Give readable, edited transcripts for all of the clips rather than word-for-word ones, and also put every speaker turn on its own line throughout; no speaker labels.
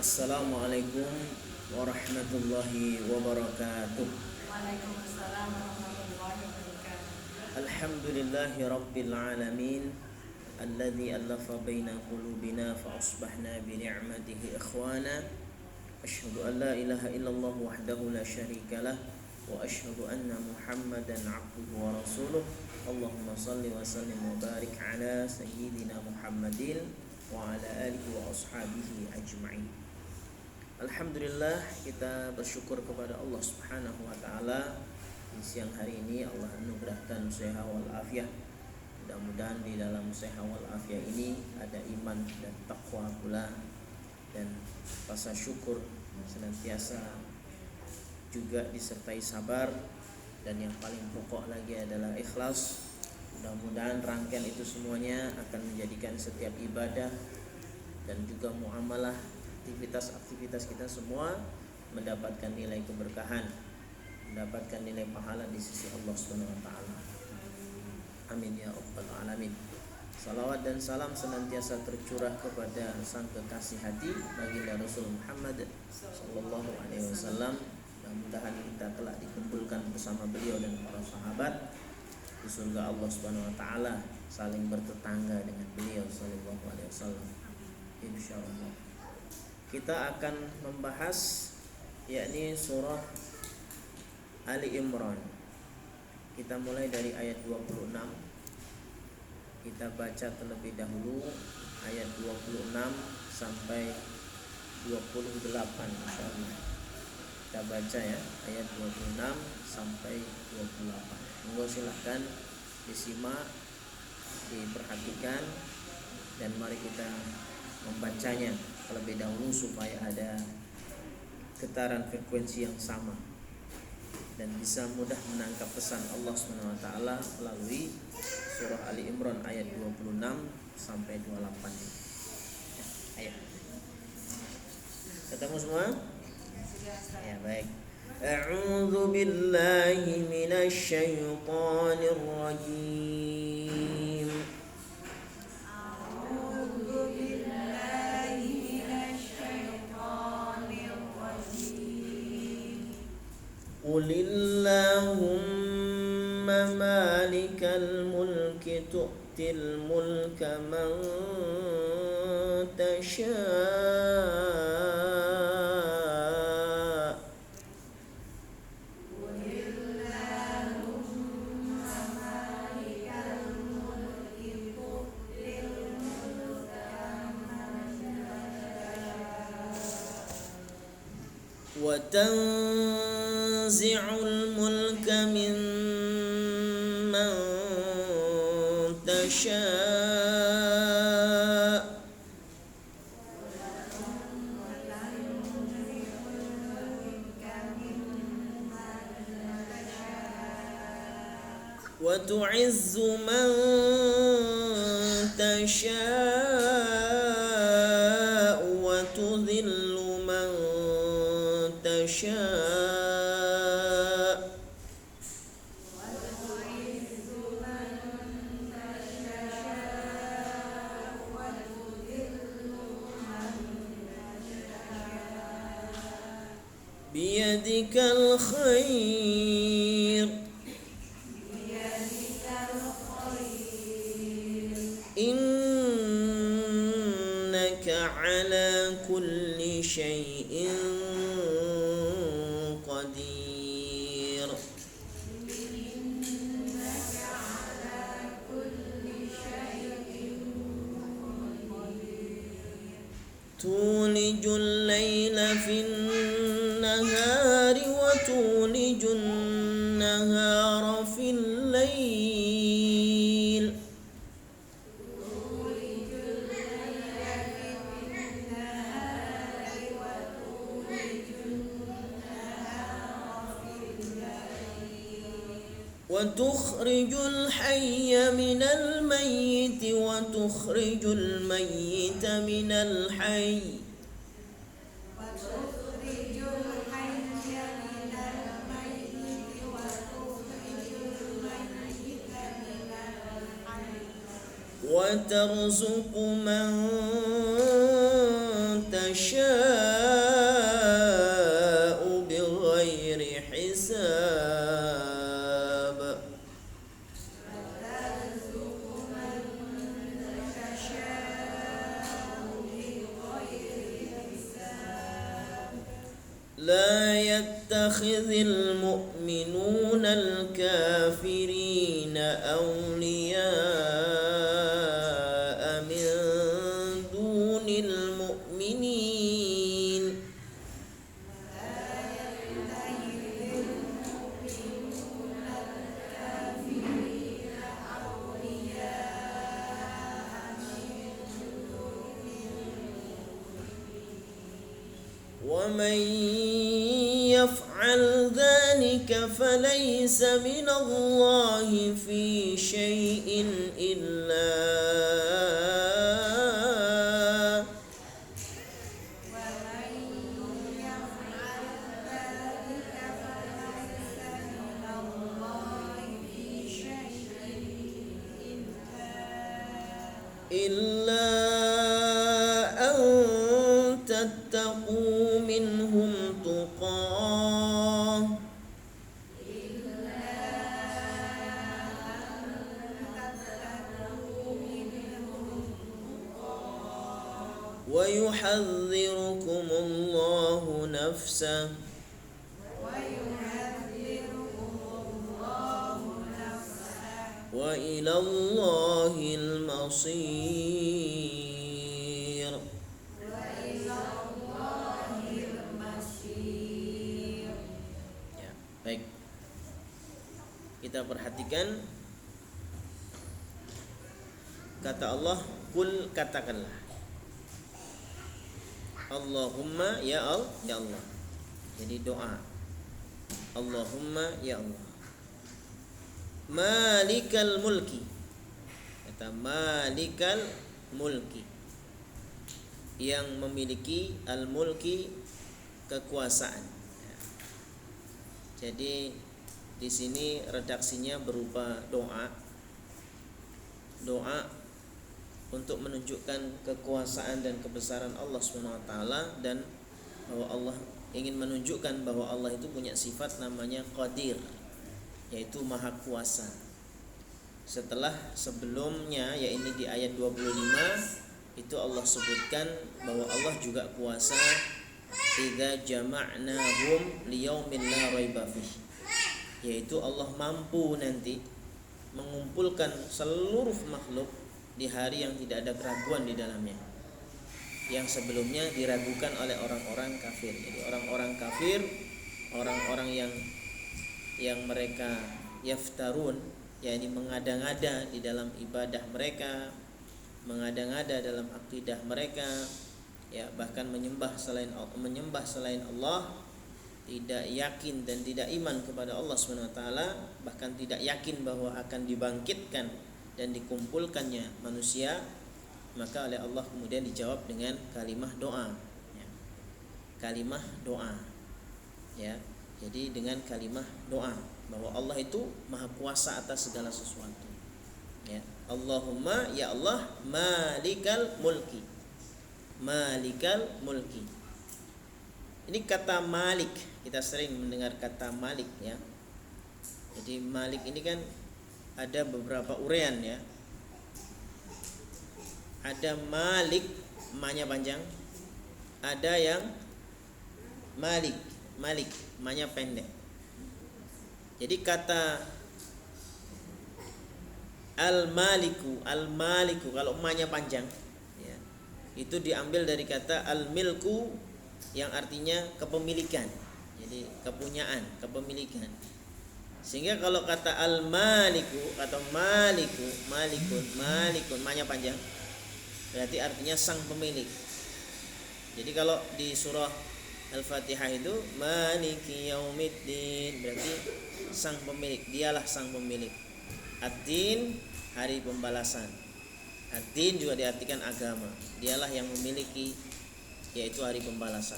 Assalamualaikum warahmatullahi wabarakatuh.
Waalaikumsalam warahmatullahi wabarakatuh.
Alhamdulillahi rabbil alamin alladzi allafa baina qulubina fa asbahna bi ni'matihi ikhwana. Asyhadu an la ilaha illallah wahdahu la syarika lah wa asyhadu anna Muhammadan abduhu wa rasuluh. Allahumma salli wa sallim wa barik ala sayyidina Muhammadin wa ala alihi wa ashabihi ajma'in. Alhamdulillah, kita bersyukur kepada Allah Subhanahu wa taala. Di siang hari ini Allah anugerahkan sehat wal afiat. Mudah-mudahan di dalam sehat wal afiat ini ada iman dan takwa pula, dan rasa syukur senantiasa juga disertai sabar, dan yang paling pokok lagi adalah ikhlas. Mudah-mudahan rangkaian itu semuanya akan menjadikan setiap ibadah dan juga muamalah, aktivitas kita semua mendapatkan nilai keberkahan, mendapatkan nilai pahala di sisi Allah Subhanahu wa taala. Amin ya rabbal alamin. Salawat dan salam senantiasa tercurah kepada sang kekasih hati baginda Rasul Muhammad sallallahu alaihi wasallam. Mudah-mudahan kita telah dikumpulkan bersama beliau dan para sahabat di surga Allah Subhanahu wa taala, saling bertetangga dengan beliau sallallahu alaihi wasallam insyaallah. Kita akan membahas yakni surah Ali Imran. Kita mulai dari ayat 26. Kita baca terlebih dahulu ayat 26 sampai 28 insyaallah. Kita baca ya, ayat 26 sampai 28. Monggo silahkan disimak, diperhatikan, dan mari kita membacanya terlebih dahulu supaya ada getaran frekuensi yang sama dan bisa mudah menangkap pesan Allah Subhanahu wa taala melalui surah Ali Imran ayat 26 sampai 28 ini. Ayo. Ketemu semua? Ya, baik. A'udzu billahi minasy syaithanir rajim. Qulillahumma malikal mulki tu'til mulka man tasha' wa tanzi'ul mulka mimman tasha' wa tu'izzu man tasha' wa tudhillu man tasha' biyadikal khair innaka ala kulli syai'in qadir. Tulijul laila fin nahari wa tulijun nahara fil lail wa tukhrijul hayya minal mayyiti wa tukhrijul mayyita minal hayy wa tarzuqu man tasha' لا يتخذ المؤمنون الكافرين أولياء من دون المؤمنين ومن يفعل ذلك فليس من الله في شيء إلا أن تتقوا منهم تقاه ويحذركم الله نفسه وإلى الله المصير. Ya, baik. Kita perhatikan kata Allah, kul, katakanlah. Allahumma ya Allah. Jadi doa. Allahumma ya Allah. Malikal mulki. Kata malikal mulki. Yang memiliki al-mulki, kekuasaan. Jadi di sini redaksinya berupa doa. Doa untuk menunjukkan kekuasaan dan kebesaran Allah SWT, dan bahwa Allah ingin menunjukkan bahwa Allah itu punya sifat namanya Qadir, yaitu Maha Kuasa. Setelah sebelumnya, yaitu di ayat 25, itu Allah sebutkan bahwa Allah juga kuasa idza jama'nahum liyaumin la raiba fih, yaitu Allah mampu nanti mengumpulkan seluruh makhluk di hari yang tidak ada keraguan di dalamnya, yang sebelumnya diragukan oleh orang-orang kafir. Jadi orang-orang kafir, orang-orang yang mereka yaftarun, yakni mengada-ngada di dalam ibadah mereka, mengada-ngada dalam akidah mereka, ya, bahkan menyembah selain Allah, tidak yakin dan tidak iman kepada Allah SWT, bahkan tidak yakin bahwa akan dibangkitkan dan dikumpulkannya manusia, maka oleh Allah kemudian dijawab dengan kalimah doa, ya. Kalimah doa, ya. Jadi dengan kalimah doa bahwa Allah itu maha kuasa atas segala sesuatu, ya. Allahumma ya Allah malikal mulki. Malikal mulki. Ini kata malik, kita sering mendengar kata malik, ya. Jadi malik ini kan ada beberapa uraian, ya. Ada malik, ma-nya panjang. Ada yang malik, ma-nya pendek. Jadi kata al-maliku kalau ma-nya panjang, ya, itu diambil dari kata al-milku yang artinya kepemilikan. Jadi kepunyaan, kepemilikan. Sehingga kalau kata al-maliku atau malikun, ma-nya panjang, berarti artinya sang pemilik. Jadi kalau di surah Al-Fatihah itu maliki yaumiddin, berarti sang pemilik, dialah sang pemilik. Ad-din, hari pembalasan. Ad-din juga diartikan agama, dialah yang memiliki, yaitu hari pembalasan.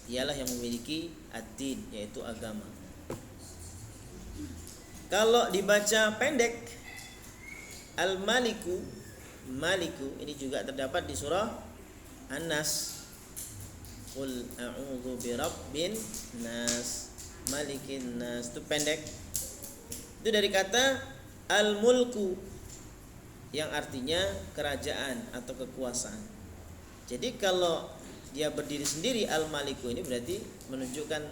Dialah yang memiliki ad-din, yaitu agama. Kalau dibaca pendek, al-maliku, ini juga terdapat di surah An-Nas. Qul a'udzu birabbin nas, malikin nas, itu pendek. Itu dari kata al-mulku yang artinya kerajaan atau kekuasaan. Jadi kalau dia berdiri sendiri Al-Maliku ini berarti menunjukkan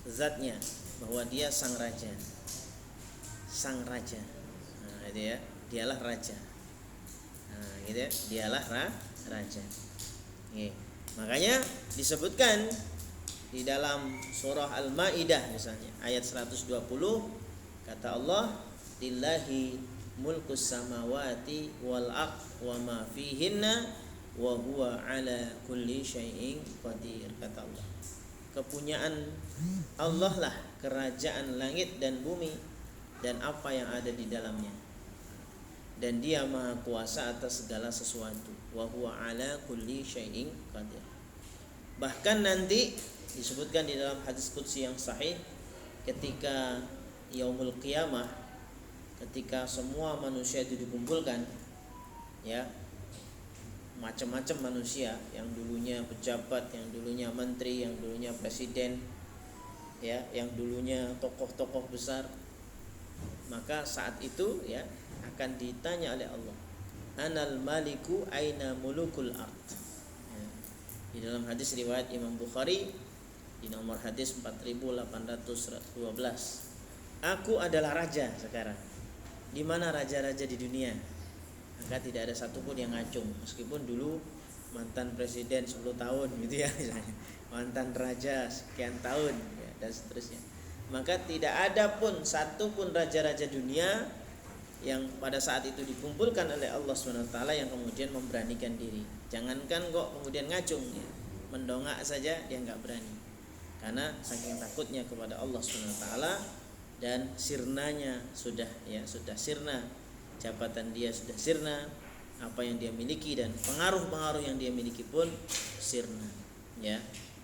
zatnya bahwa dia sang raja. Sang raja. Nah, itu ya, dialah raja. Nah, gitu ya, dialah raja. Oke. Makanya disebutkan di dalam surah Al-Maidah misalnya ayat 120 kata Allah, lillahi mulkus samawati wal ard wa ma fihinna wa huwa ala kulli syai'in qadir. Kata Allah, kepunyaan Allah lah kerajaan langit dan bumi dan apa yang ada di dalamnya, dan dia maha kuasa atas segala sesuatu. Wa huwa ala kulli syai'in qadir. Bahkan nanti disebutkan di dalam hadis qudsi yang sahih, ketika yaumul qiyamah, ketika semua manusia itu dikumpulkan, ya, macam-macam manusia, yang dulunya pejabat, yang dulunya menteri, yang dulunya presiden, ya, yang dulunya tokoh-tokoh besar, maka saat itu ya akan ditanya oleh Allah, anal maliku aina mulukul ard. Ya. Di dalam hadis riwayat Imam Bukhari di nomor hadis 4812, aku adalah raja sekarang. Di mana raja-raja di dunia? Maka tidak ada satupun yang ngacung, meskipun dulu mantan presiden 10 tahun gitu ya misalnya, mantan raja sekian tahun ya, dan seterusnya. Maka tidak ada pun satupun raja-raja dunia yang pada saat itu dikumpulkan oleh Allah SWT yang kemudian memberanikan diri. Jangankan kok kemudian ngacung ya, mendongak saja dia nggak berani, karena saking takutnya kepada Allah SWT, dan sirnanya sudah sirna, jabatan dia sudah sirna, apa yang dia miliki dan pengaruh-pengaruh yang dia miliki pun sirna, ya.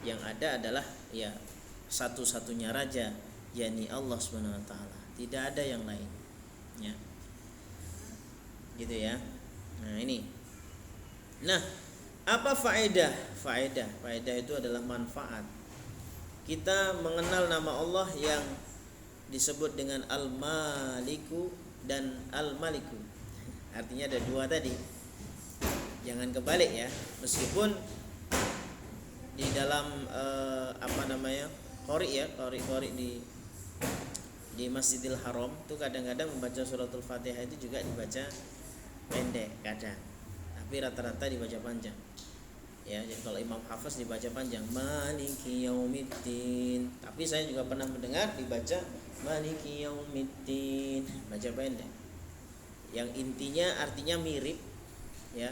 Yang ada adalah ya satu-satunya raja, yakni Allah SWT, tidak ada yang lain, ya. Gitu ya. Nah, ini. Nah, apa faedah? Faedah itu adalah manfaat. Kita mengenal nama Allah yang disebut dengan Al-Maliku dan Al-Maliku. Artinya ada dua tadi. Jangan kebalik ya. Meskipun di dalam qori di Masjidil Haram itu kadang-kadang membaca suratul Fatihah itu juga dibaca pendek kadang. Tapi rata-rata dibaca panjang. Ya, jadi kalau Imam Hafiz dibaca panjang, Maliki Yaumiddin. Tapi saya juga pernah mendengar dibaca Maliki Yaumiddin, baca pendek. Yang intinya artinya mirip, ya.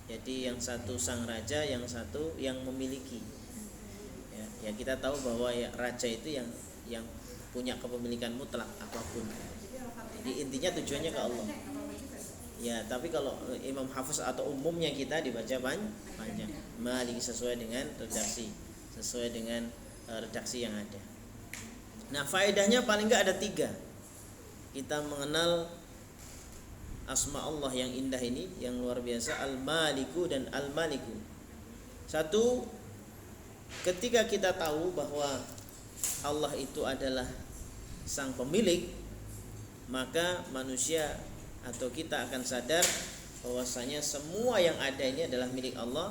Jadi yang satu sang raja, yang satu yang memiliki. Ya kita tahu bahwa ya raja itu yang punya kepemilikan mutlak apapun. Jadi intinya tujuannya ke Allah. Ya, tapi kalau Imam Hafiz atau umumnya kita dibaca panjang. Maliki sesuai dengan redaksi yang ada. Nah, faedahnya paling enggak ada 3. Kita mengenal asma Allah yang indah ini, yang luar biasa, Al-Maliku dan Al-Maliku. Satu, ketika kita tahu bahwa Allah itu adalah sang pemilik, maka manusia atau kita akan sadar bahwasanya semua yang ada ini adalah milik Allah.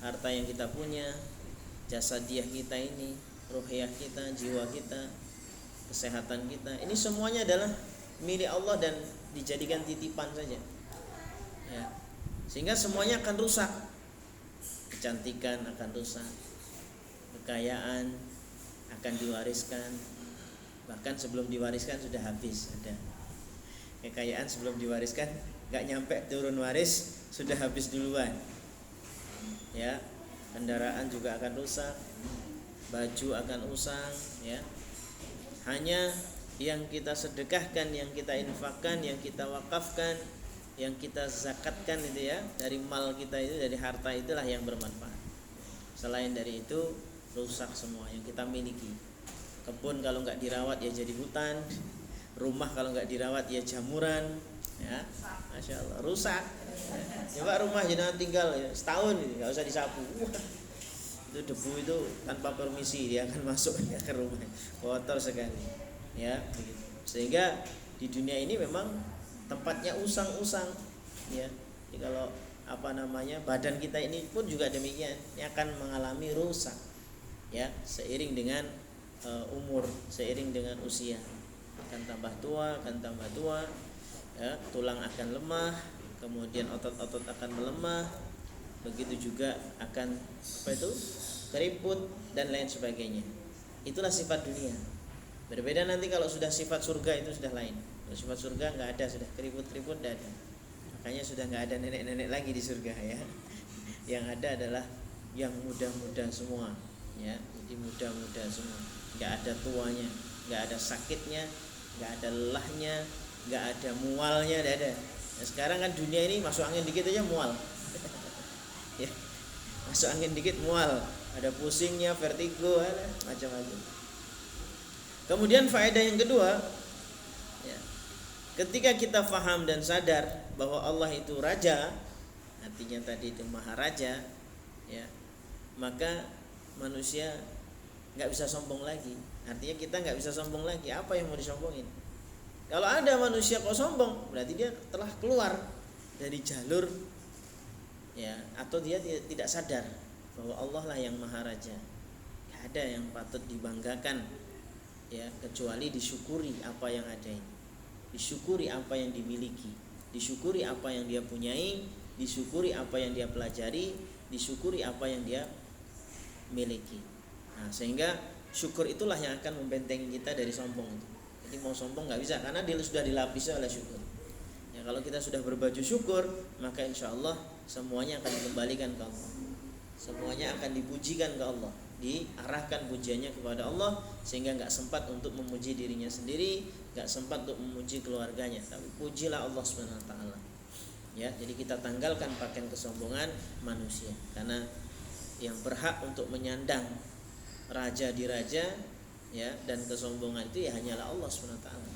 Harta yang kita punya, jasadiah kita ini, ruhiyah kita, jiwa kita, kesehatan kita, ini semuanya adalah milik Allah dan dijadikan titipan saja, ya. Sehingga semuanya akan rusak. Kecantikan akan rusak, kekayaan akan diwariskan, bahkan sebelum diwariskan sudah habis. Ada kekayaan sebelum diwariskan nggak nyampe turun waris sudah habis duluan, ya. Kendaraan juga akan rusak, baju akan usang, ya. Hanya yang kita sedekahkan, yang kita infakkan, yang kita wakafkan, yang kita zakatkan itu ya, dari mal kita itu, dari harta itulah yang bermanfaat. Selain dari itu rusak semua yang kita miliki. Kebun kalau nggak dirawat ya jadi hutan, rumah kalau nggak dirawat ya jamuran, ya. Masya Allah, rusak. Coba rumah jenengan tinggal ya, setahun ini nggak usah disapu, itu debu itu tanpa permisi dia akan masuk ya ke rumah, kotor sekali, ya. Sehingga di dunia ini memang tempatnya usang-usang, ya. Jadi kalau badan kita ini pun juga demikian, ini akan mengalami rusak ya, seiring dengan umur, seiring dengan usia, akan tambah tua ya, tulang akan lemah, kemudian otot-otot akan melemah, begitu juga akan keriput dan lain sebagainya. Itulah sifat dunia. Berbeda nanti kalau sudah sifat surga, itu sudah lain. Kalau sifat surga nggak ada, sudah keriput-keriput nggak ada. Makanya sudah nggak ada nenek-nenek lagi di surga ya. Yang ada adalah yang muda-muda semua ya. Jadi muda-muda semua, nggak ada tuanya, nggak ada sakitnya, nggak ada lelahnya, nggak ada mualnya, nggak ada. Nah, sekarang kan dunia ini masuk angin dikit aja mual. Ya, masuk angin dikit mual, ada pusingnya, vertigo, ada macam-macam. Kemudian faedah yang kedua ya, ketika kita faham dan sadar bahwa Allah itu raja, artinya tadi itu maharaja ya, maka manusia nggak bisa sombong lagi. Artinya kita nggak bisa sombong lagi. Apa yang mau disombongin? Kalau ada manusia kok sombong, berarti dia telah keluar dari jalur ya, atau dia tidak sadar bahwa Allah lah yang maharaja. Gak ada yang patut dibanggakan ya, kecuali disyukuri apa yang ada ini, disyukuri apa yang dimiliki, disyukuri apa yang dia punyai, disyukuri apa yang dia pelajari, disyukuri apa yang dia miliki. Nah, sehingga syukur itulah yang akan membentengi kita dari sombong. Jadi mau sombong nggak bisa, karena dia sudah dilapisi oleh syukur. Ya, kalau kita sudah berbaju syukur, maka insya Allah semuanya akan dikembalikan ke Allah, semuanya akan dipujikan ke Allah, diarahkan pujiannya kepada Allah, sehingga nggak sempat untuk memuji dirinya sendiri, nggak sempat untuk memuji keluarganya, tapi pujilah Allah Subhanahu Wa Taala. Ya, jadi kita tanggalkan pakaian kesombongan manusia, karena yang berhak untuk menyandang raja di raja ya, dan kesombongan itu ya hanyalah Allah Subhanahu Wa Taala.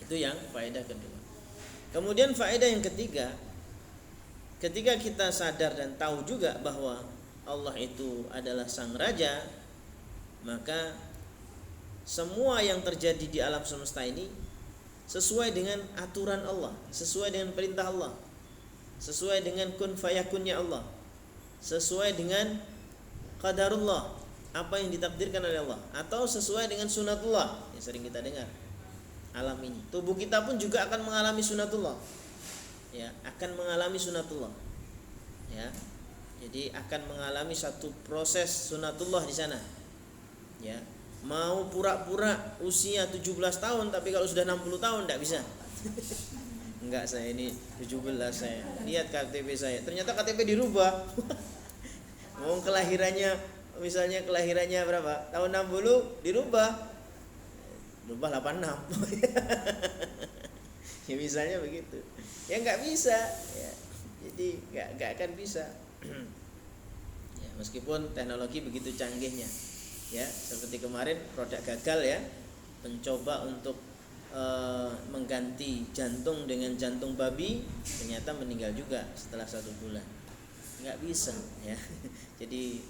Itu yang faedah kedua. Kemudian faedah yang ketiga, ketika kita sadar dan tahu juga bahwa Allah itu adalah sang raja, maka semua yang terjadi di alam semesta ini sesuai dengan aturan Allah, sesuai dengan perintah Allah, sesuai dengan kun fayakunnya Allah, sesuai dengan qadarullah, apa yang ditakdirkan oleh Allah, atau sesuai dengan sunatullah yang sering kita dengar. Alam ini, tubuh kita pun juga akan mengalami sunatullah ya, akan mengalami sunatullah ya. Jadi akan mengalami satu proses sunatullah di sana ya. Mau pura-pura usia 17 tahun, tapi kalau sudah 60 tahun tidak bisa. Enggak, saya ini 17, saya lihat KTP saya, ternyata KTP dirubah. Mau kelahirannya, misalnya kelahirannya berapa? Tahun 60 dirubah 86. Ya misalnya begitu. Ya nggak bisa ya. Jadi nggak akan bisa. Ya, meskipun teknologi begitu canggihnya ya, seperti kemarin produk gagal ya, mencoba untuk mengganti jantung dengan jantung babi, ternyata meninggal juga setelah 1 bulan. Nggak bisa ya. Jadi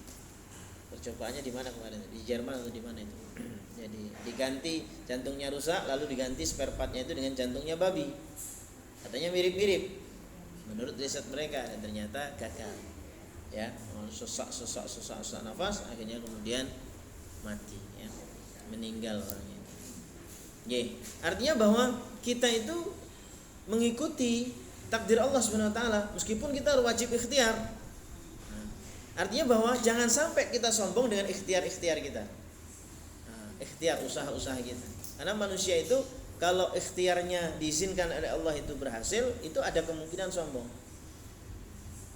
percobaannya di mana kemarin? Di Jerman atau di mana itu? Jadi diganti jantungnya rusak, lalu diganti spare partnya itu dengan jantungnya babi. Katanya mirip-mirip menurut riset mereka, dan ternyata gagal. Ya, sesak nafas, akhirnya kemudian mati ya, meninggal orangnya. Artinya bahwa kita itu mengikuti takdir Allah Subhanahu Wa Taala, meskipun kita wajib ikhtiar. Artinya bahwa jangan sampai kita sombong dengan ikhtiar-ikhtiar kita, ikhtiar usaha-usaha kita. Karena manusia itu kalau ikhtiarnya diizinkan oleh Allah itu berhasil, itu ada kemungkinan sombong.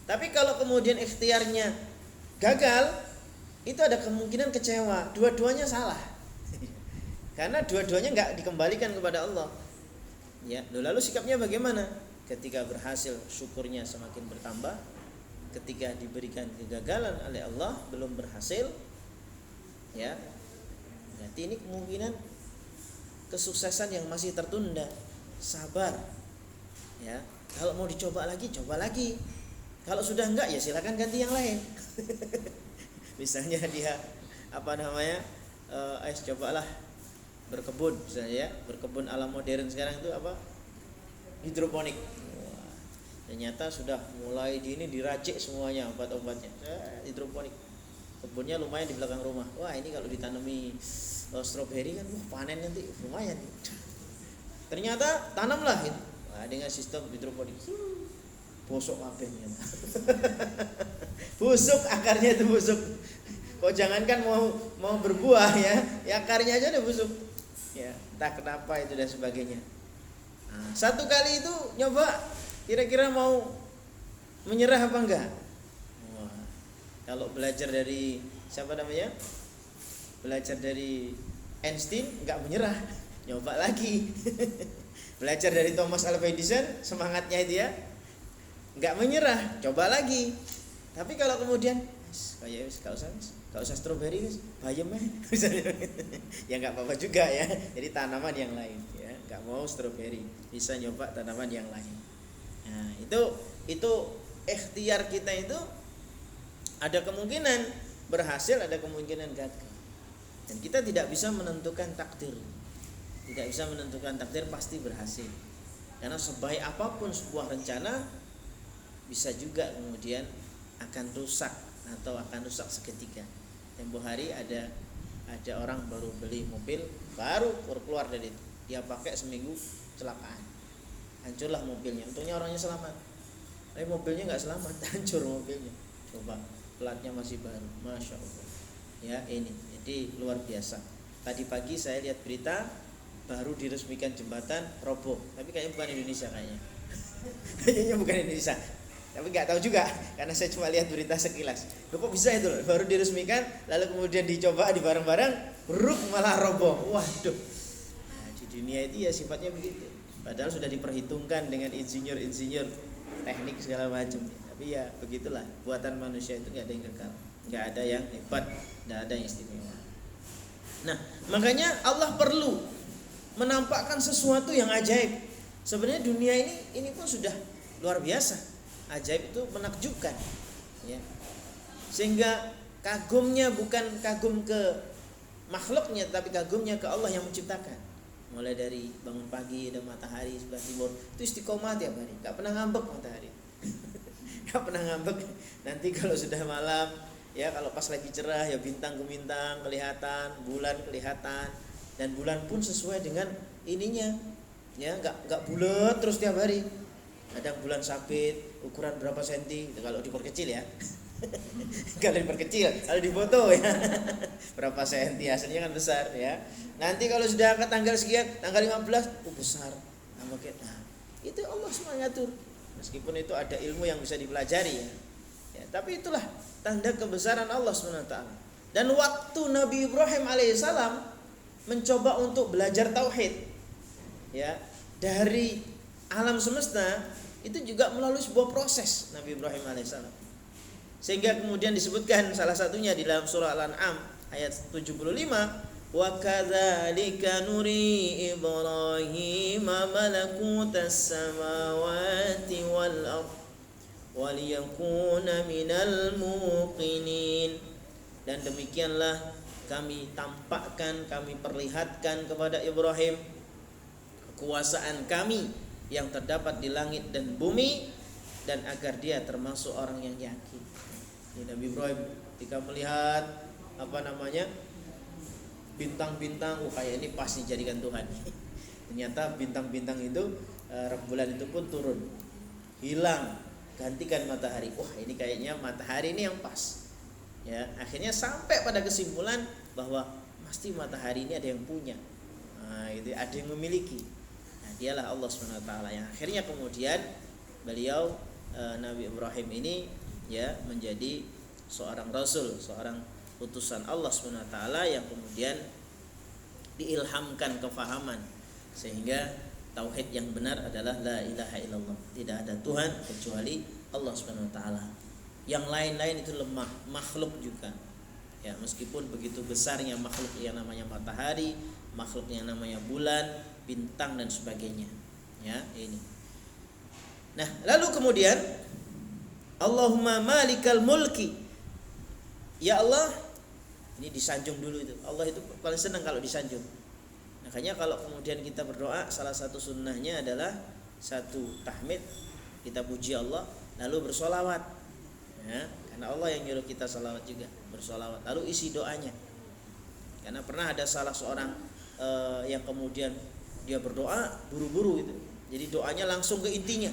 Tapi kalau kemudian ikhtiarnya gagal, itu ada kemungkinan kecewa. Dua-duanya salah. Karena dua-duanya nggak dikembalikan kepada Allah. Ya, lalu sikapnya bagaimana? Ketika berhasil, syukurnya semakin bertambah. Ketika diberikan kegagalan oleh Allah, belum berhasil, ya, berarti ini kemungkinan kesuksesan yang masih tertunda. Sabar, ya. Kalau mau dicoba lagi, coba lagi. Kalau sudah enggak, ya silakan ganti yang lain. Misalnya dia cobalah berkebun, misalnya ya, berkebun ala modern sekarang itu apa? Hidroponik. Ternyata sudah mulai diracik semuanya obat-obatnya. Hidroponik. Kebunnya lumayan di belakang rumah. Wah, ini kalau ditanami stroberi kan panen nanti lumayan. Ternyata tanamlah itu. Nah, dengan sistem hidroponik. Busuk kabehnya. Busuk, akarnya itu busuk. Kok jangankan mau berbuah ya akarnya aja udah busuk. Ya, entah kenapa itu dan sebagainya. Nah, satu kali itu nyoba, kira-kira mau menyerah apa enggak? Wah, kalau belajar dari siapa namanya? Belajar dari Einstein enggak menyerah, nyoba lagi. Belajar dari Thomas Alva Edison, semangatnya itu ya, enggak menyerah, coba lagi. Tapi kalau kemudian kayak enggak usah stroberi wis, bayem ya enggak apa-apa juga ya. Jadi tanaman yang lain ya, enggak mau stroberi, bisa nyoba tanaman yang lain. Nah, itu ikhtiar kita itu ada kemungkinan berhasil, ada kemungkinan gagal. Dan kita tidak bisa menentukan takdir. Tidak bisa menentukan takdir pasti berhasil. Karena sebaik apapun sebuah rencana bisa juga kemudian akan rusak atau akan rusak seketika. Tempo hari ada orang baru beli mobil, baru keluar dari itu, dia pakai seminggu kecelakaan, hancurlah mobilnya. Untungnya orangnya selamat, tapi mobilnya nggak selamat, hancur mobilnya. Coba platnya masih baru, masya Allah. Ya ini, jadi luar biasa. Tadi pagi saya lihat berita baru diresmikan jembatan roboh, tapi kayaknya bukan Indonesia kayaknya. Kayaknya bukan Indonesia. Tapi nggak tahu juga karena saya cuma lihat berita sekilas. Loh, kok bisa itu loh? Baru diresmikan lalu kemudian dicoba di bareng-bareng malah roboh. Waduh. Nah, di dunia itu ya sifatnya begitu. Padahal sudah diperhitungkan dengan insinyur teknik segala macam. Tapi ya begitulah, buatan manusia itu nggak ada yang kekal, nggak ada yang hebat, nggak ada yang istimewa. Nah, makanya Allah perlu menampakkan sesuatu yang ajaib. Sebenarnya dunia ini pun sudah luar biasa. Ajaib itu menakjubkan ya. Sehingga kagumnya bukan kagum ke makhluknya, tapi kagumnya ke Allah yang menciptakan. Mulai dari bangun pagi ada matahari sebelah timur, itu istiqomah tiap hari, gak pernah ngambek matahari. Gak pernah ngambek. Nanti kalau sudah malam ya, kalau pas lagi cerah ya bintang ke bintang kelihatan, bulan kelihatan, dan bulan pun sesuai dengan ininya ya, gak bulat terus tiap hari. Kadang bulan sabit ukuran berapa senti itu kalau diperkecil ya. Kalau diperkecil, kalau difoto ya berapa senti, hasilnya kan besar ya. Nanti kalau sudah ke tanggal sekian, tanggal 15 besar. Nah, itu Allah semua ngatur. Meskipun itu ada ilmu yang bisa dipelajari ya, tapi itulah tanda kebesaran Allah SWT. Dan waktu Nabi Ibrahim alaihissalam mencoba untuk belajar tauhid ya, dari alam semesta, itu juga melalui sebuah proses Nabi Ibrahim alaihissalam. Sehingga kemudian disebutkan salah satunya di dalam surah Al-An'am ayat 75, wa kadzalika nuri Ibrahim malakutas samawati wal ardh wa liyakuna minal muqinin. Dan demikianlah kami tampakkan, kami perlihatkan kepada Ibrahim kekuasaan kami yang terdapat di langit dan bumi, dan agar dia termasuk orang yang yakin. Ini Nabi Ibrahim ketika melihat bintang-bintang, kayak ini pasti jadikan Tuhan. Ternyata bintang-bintang itu rembulan itu pun turun, hilang, gantikan matahari. Wah, ini kayaknya matahari ini yang pas. Ya, akhirnya sampai pada kesimpulan bahwa pasti matahari ini ada yang punya. Nah, itu ada yang memiliki. Dialah Allah SWT yang akhirnya kemudian beliau Nabi Ibrahim ini ya menjadi seorang rasul, seorang utusan Allah SWT yang kemudian diilhamkan kefahaman sehingga tauhid yang benar adalah la ilaha illallah, tidak ada Tuhan kecuali Allah SWT. Yang lain-lain itu lemah, makhluk juga ya, meskipun begitu besarnya makhluk yang namanya matahari, makhluk yang namanya bulan, bintang dan sebagainya ya ini. Nah, lalu kemudian Allahumma malikal mulki, ya Allah, ini disanjung dulu itu. Allah itu paling senang kalau disanjung. Makanya kalau kemudian kita berdoa, salah satu sunnahnya adalah satu tahmid, kita puji Allah, lalu bersolawat, ya, karena Allah yang nyuruh kita solawat juga, bersolawat. Lalu isi doanya, karena pernah ada salah seorang yang kemudian dia berdoa buru-buru itu, jadi doanya langsung ke intinya.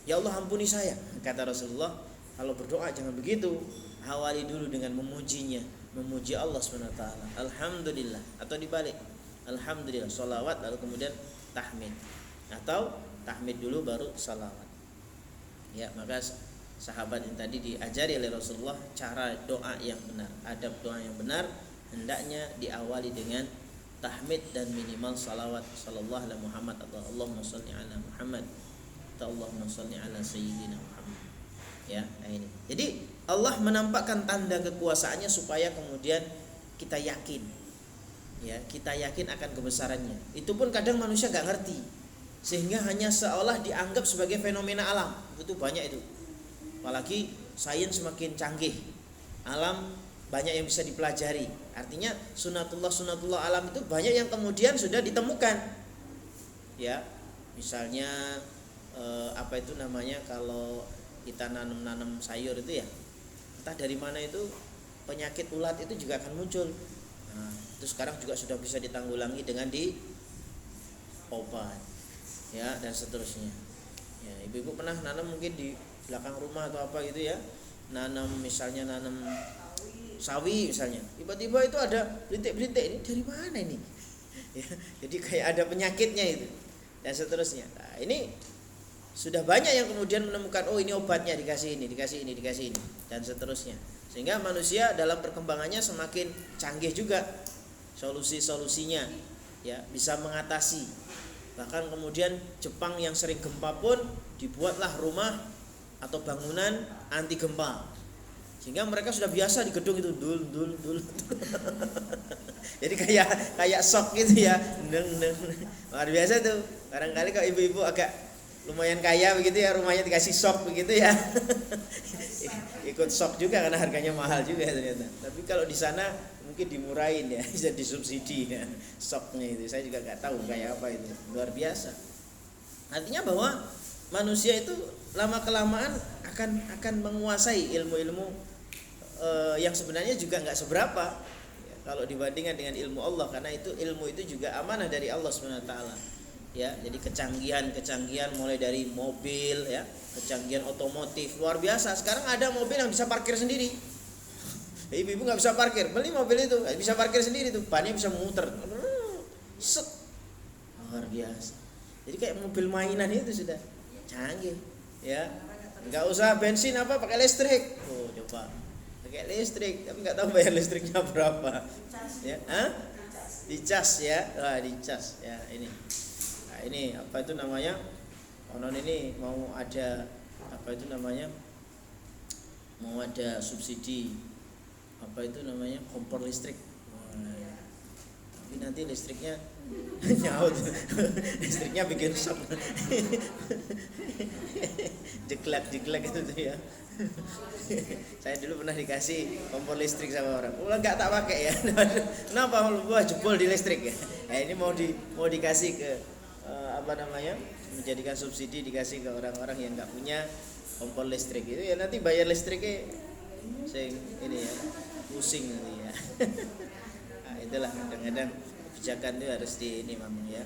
Ya Allah ampuni saya, kata Rasulullah, kalau berdoa jangan begitu, awali dulu dengan memujinya, memuji Allah SWT, alhamdulillah, atau dibalik, alhamdulillah, sholawat lalu kemudian tahmid, atau tahmid dulu baru sholawat. Ya, maka sahabat yang tadi diajari oleh Rasulullah cara doa yang benar, adab doa yang benar hendaknya diawali dengan tahmid dan minimal salawat sallallahu alaihi Muhammad atau Allahumma shalli ala Muhammad atau Allahumma shalli ala sayyidina Muhammad. Ya, nah ini. Jadi Allah menampakkan tanda kekuasaannya supaya kemudian kita yakin. Ya, kita yakin akan kebesarannya. Itu pun kadang manusia enggak ngerti. Sehingga hanya seolah dianggap sebagai fenomena alam. Itu banyak itu. Apalagi sains semakin canggih. Alam banyak yang bisa dipelajari. Artinya sunatullah alam itu banyak yang kemudian sudah ditemukan. Ya, misalnya apa itu namanya, kalau kita nanam sayur itu ya, entah dari mana itu penyakit ulat itu juga akan muncul. Nah, itu sekarang juga sudah bisa ditanggulangi dengan obat, ya, dan seterusnya. Ya, ibu-ibu pernah nanam mungkin di belakang rumah atau apa gitu ya, nanam sawi misalnya, tiba-tiba itu ada berintik-berintik, ini dari mana ini? Ya, jadi kayak ada penyakitnya itu dan seterusnya. Nah, ini sudah banyak yang kemudian menemukan, oh ini obatnya, dikasih ini dan seterusnya. Sehingga manusia dalam perkembangannya semakin canggih juga solusi-solusinya, ya, bisa mengatasi. Bahkan kemudian Jepang yang sering gempa pun dibuatlah rumah atau bangunan anti gempa. Sehingga mereka sudah biasa di gedung itu dul. Jadi kayak shock gitu ya. Luar biasa tuh. Barangkali kalau ibu-ibu agak lumayan kaya begitu ya, rumahnya dikasih shock begitu ya. Ikut shock juga karena harganya mahal juga ternyata. Tapi kalau di sana mungkin dimurahin ya, bisa disubsidi ya. Shocknya itu saya juga nggak tahu kayak apa itu. Luar biasa. Artinya bahwa manusia itu lama kelamaan akan menguasai ilmu-ilmu yang sebenarnya juga nggak seberapa ya, kalau dibandingkan dengan ilmu Allah, karena itu ilmu itu juga amanah dari Allah SWT. Ya, jadi kecanggihan mulai dari mobil ya, kecanggihan otomotif luar biasa. Sekarang ada mobil yang bisa parkir sendiri. Ibu-ibu nggak bisa parkir, beli mobil itu bisa parkir sendiri tuh, bannya bisa muter. Set. Luar biasa. Jadi kayak mobil mainan itu sudah canggih ya. Nggak usah bensin apa, pakai listrik. Oh, coba pakai listrik, tapi nggak tahu bayar listriknya berapa ya. Dicas ya. Wah, dicas ya. Ini apa itu namanya, konon ini mau ada apa itu namanya, mau ada subsidi apa itu namanya, kompor listrik. Tapi nanti listriknya nyaut. Listriknya bikin shock. jeglak itu tuh ya. Saya dulu pernah dikasih kompor listrik sama orang. Enggak tak pakai ya. Kenapa gua jebol di listrik ya? Ini mau dikasih ke apa namanya? Menjadikan subsidi, dikasih ke orang-orang yang enggak punya kompor listrik itu ya, nanti bayar listriknya ini ya, pusing nanti ya. Nah, itulah kadang-kadang kebijakan itu harus ini memang ya,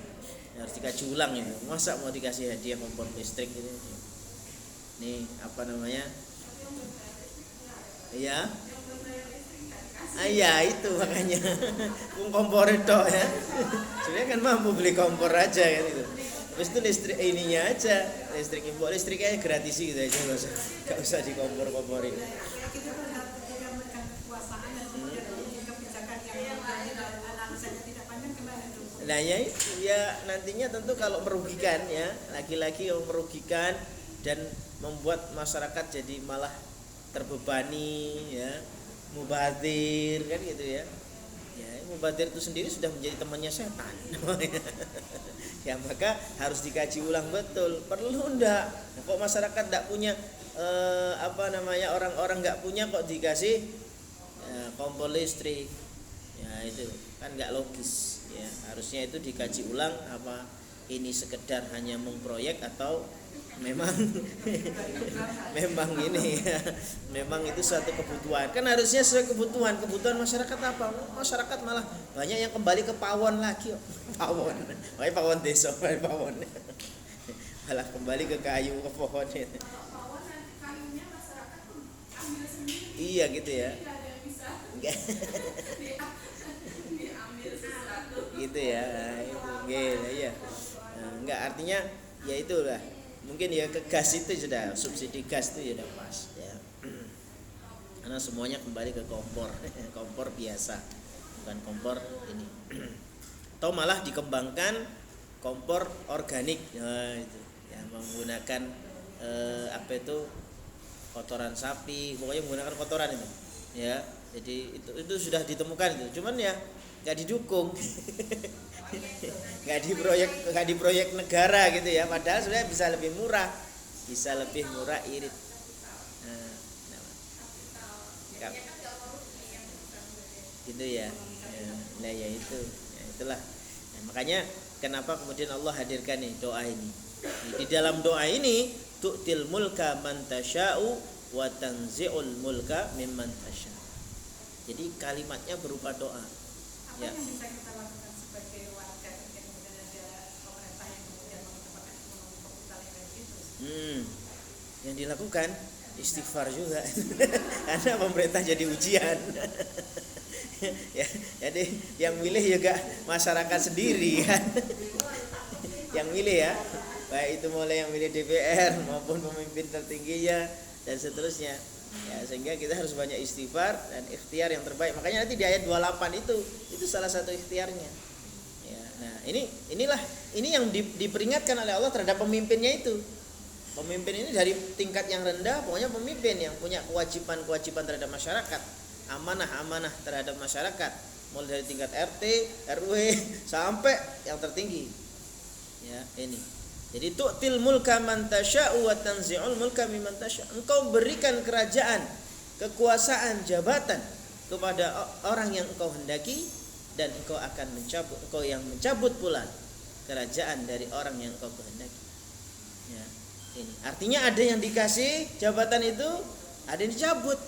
harus dikaji ulang ya. Masa mau dikasih hadiah kompor listrik gitu. Ini apa namanya? Iya. Iya itu makanya. Kompor itu ya. Sebenarnya kan mampu beli kompor aja kan itu. Terus itu listrik ininya aja, listrik impor, listriknya gratis gitu aja, nggak usah dikompor-komporin. Nah ya nantinya tentu kalau merugikan ya, laki-laki yang merugikan dan membuat masyarakat jadi malah terbebani ya, mubadzir kan gitu ya. Ya, mubadzir itu sendiri sudah menjadi temannya setan. Ya maka harus dikaji ulang betul, perlu ndak? Nah, kok masyarakat ndak punya apa namanya, orang-orang nggak punya kok dikasih kompor listrik, ya itu kan nggak logis ya. Harusnya itu dikaji ulang, apa ini sekedar hanya mengproyek atau memang memang ini ya, memang itu suatu kebutuhan. Kan harusnya sesuai kebutuhan masyarakat apa? Masyarakat malah banyak yang kembali ke pawon lagi. Pawon. Makanya pawon desa, pawon. Malah kembali ke kayu, ke pohon.
Pawon nanti kayunya masyarakat tuh ambil sendiri.
Iya gitu ya.
Tidak ada yang bisa diambil sesuatu.
Gitu ya. Nah, itu gila ya. Nah, enggak artinya ya itulah. Mungkin ya ke gas itu sudah subsidi gas itu sudah pas ya. Karena semuanya kembali ke kompor. Kompor biasa. Bukan kompor ini. Atau malah dikembangkan kompor organik. Nah, itu ya menggunakan apa itu kotoran sapi, pokoknya menggunakan kotoran itu. Ya. Jadi itu sudah ditemukan itu. Cuman ya enggak didukung. Nggak di proyek negara gitu ya, padahal sebenarnya bisa lebih murah irit. Gitu ya. Nah ya itu ya, itulah nah, makanya kenapa kemudian Allah hadirkan nih doa ini. Di dalam doa ini tu'til mulka man tasya'u wa tanzi'ul mulka mimman tasya'. Jadi kalimatnya berupa doa.
Apa yang bisa kita lakukan sebagai warga ketika kemudian ada pemerintah yang kemudian menetapkan ekonomi kapital yang kayak gitu?
Yang dilakukan istighfar juga. Karena pemerintah jadi ujian. Ya, jadi yang milih juga masyarakat sendiri kan. Yang milih ya, baik itu mulai yang milih DPR maupun pemimpin tertingginya dan seterusnya. Ya, sehingga kita harus banyak istighfar dan ikhtiar yang terbaik. Makanya nanti di ayat 28 itu salah satu ikhtiarnya. Ya, nah, ini yang diperingatkan oleh Allah terhadap pemimpinnya itu. Pemimpin ini dari tingkat yang rendah, pokoknya pemimpin yang punya kewajiban terhadap masyarakat, amanah terhadap masyarakat, mulai dari tingkat RT, RW sampai yang tertinggi. Ya, ini. Jadi tu'til mulka man tasya'u wa tanzi'ul mulka mimman tasya'. Engkau berikan kerajaan, kekuasaan, jabatan kepada orang yang engkau hendaki dan engkau akan mencabut pula kerajaan dari orang yang engkau kehendaki. Ya, ini. Artinya ada yang dikasih jabatan itu, ada yang dicabut.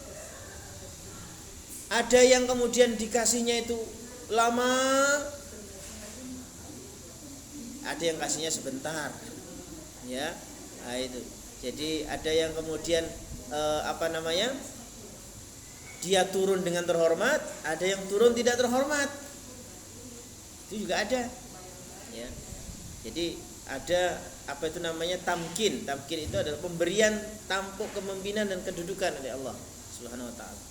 Ada yang kemudian dikasihnya itu lama, ada yang kasihnya sebentar. Ya, nah itu. Jadi ada yang kemudian dia turun dengan terhormat, ada yang turun tidak terhormat. Itu juga ada. Ya. Jadi ada tamkin. Tamkin itu adalah pemberian tampuk kepemimpinan dan kedudukan oleh Allah Subhanahu wa taala.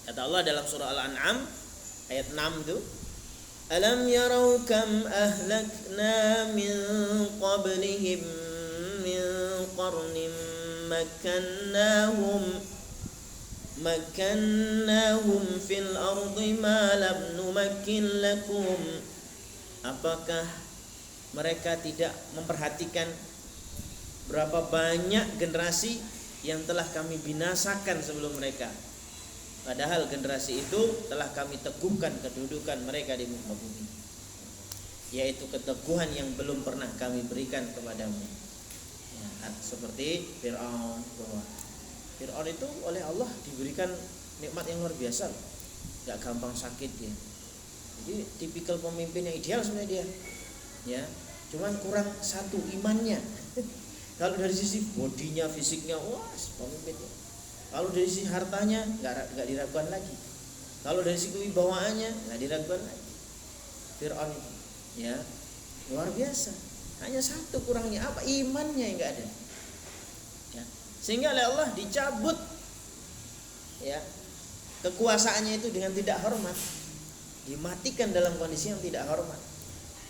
Kata Allah dalam surah Al-An'am ayat 6 itu, alam yarau kam ahlakna min qablihim min qarnin makkannahum fil ardi ma lam numakkin lakum. Apakah mereka tidak memperhatikan berapa banyak generasi yang telah kami binasakan sebelum mereka? Padahal generasi itu telah kami teguhkan kedudukan mereka di muka bumi, yaitu keteguhan yang belum pernah kami berikan kepadamu. Ya, seperti Fir'aun. Fir'aun itu oleh Allah diberikan nikmat yang luar biasa, gak gampang sakit dia. Jadi tipikal pemimpin yang ideal sebenarnya dia. Ya, cuman kurang satu, imannya. Kalau dari sisi bodinya, fisiknya, wah pemimpinnya. Kalau dari sisi hartanya nggak diragukan lagi. Kalau dari sisi kewibawaannya nggak diragukan lagi. Fir'aun itu, ya luar biasa. Hanya satu kurangnya apa? Imannya yang nggak ada. Ya. Sehingga oleh Allah dicabut, ya kekuasaannya itu dengan tidak hormat, dimatikan dalam kondisi yang tidak hormat,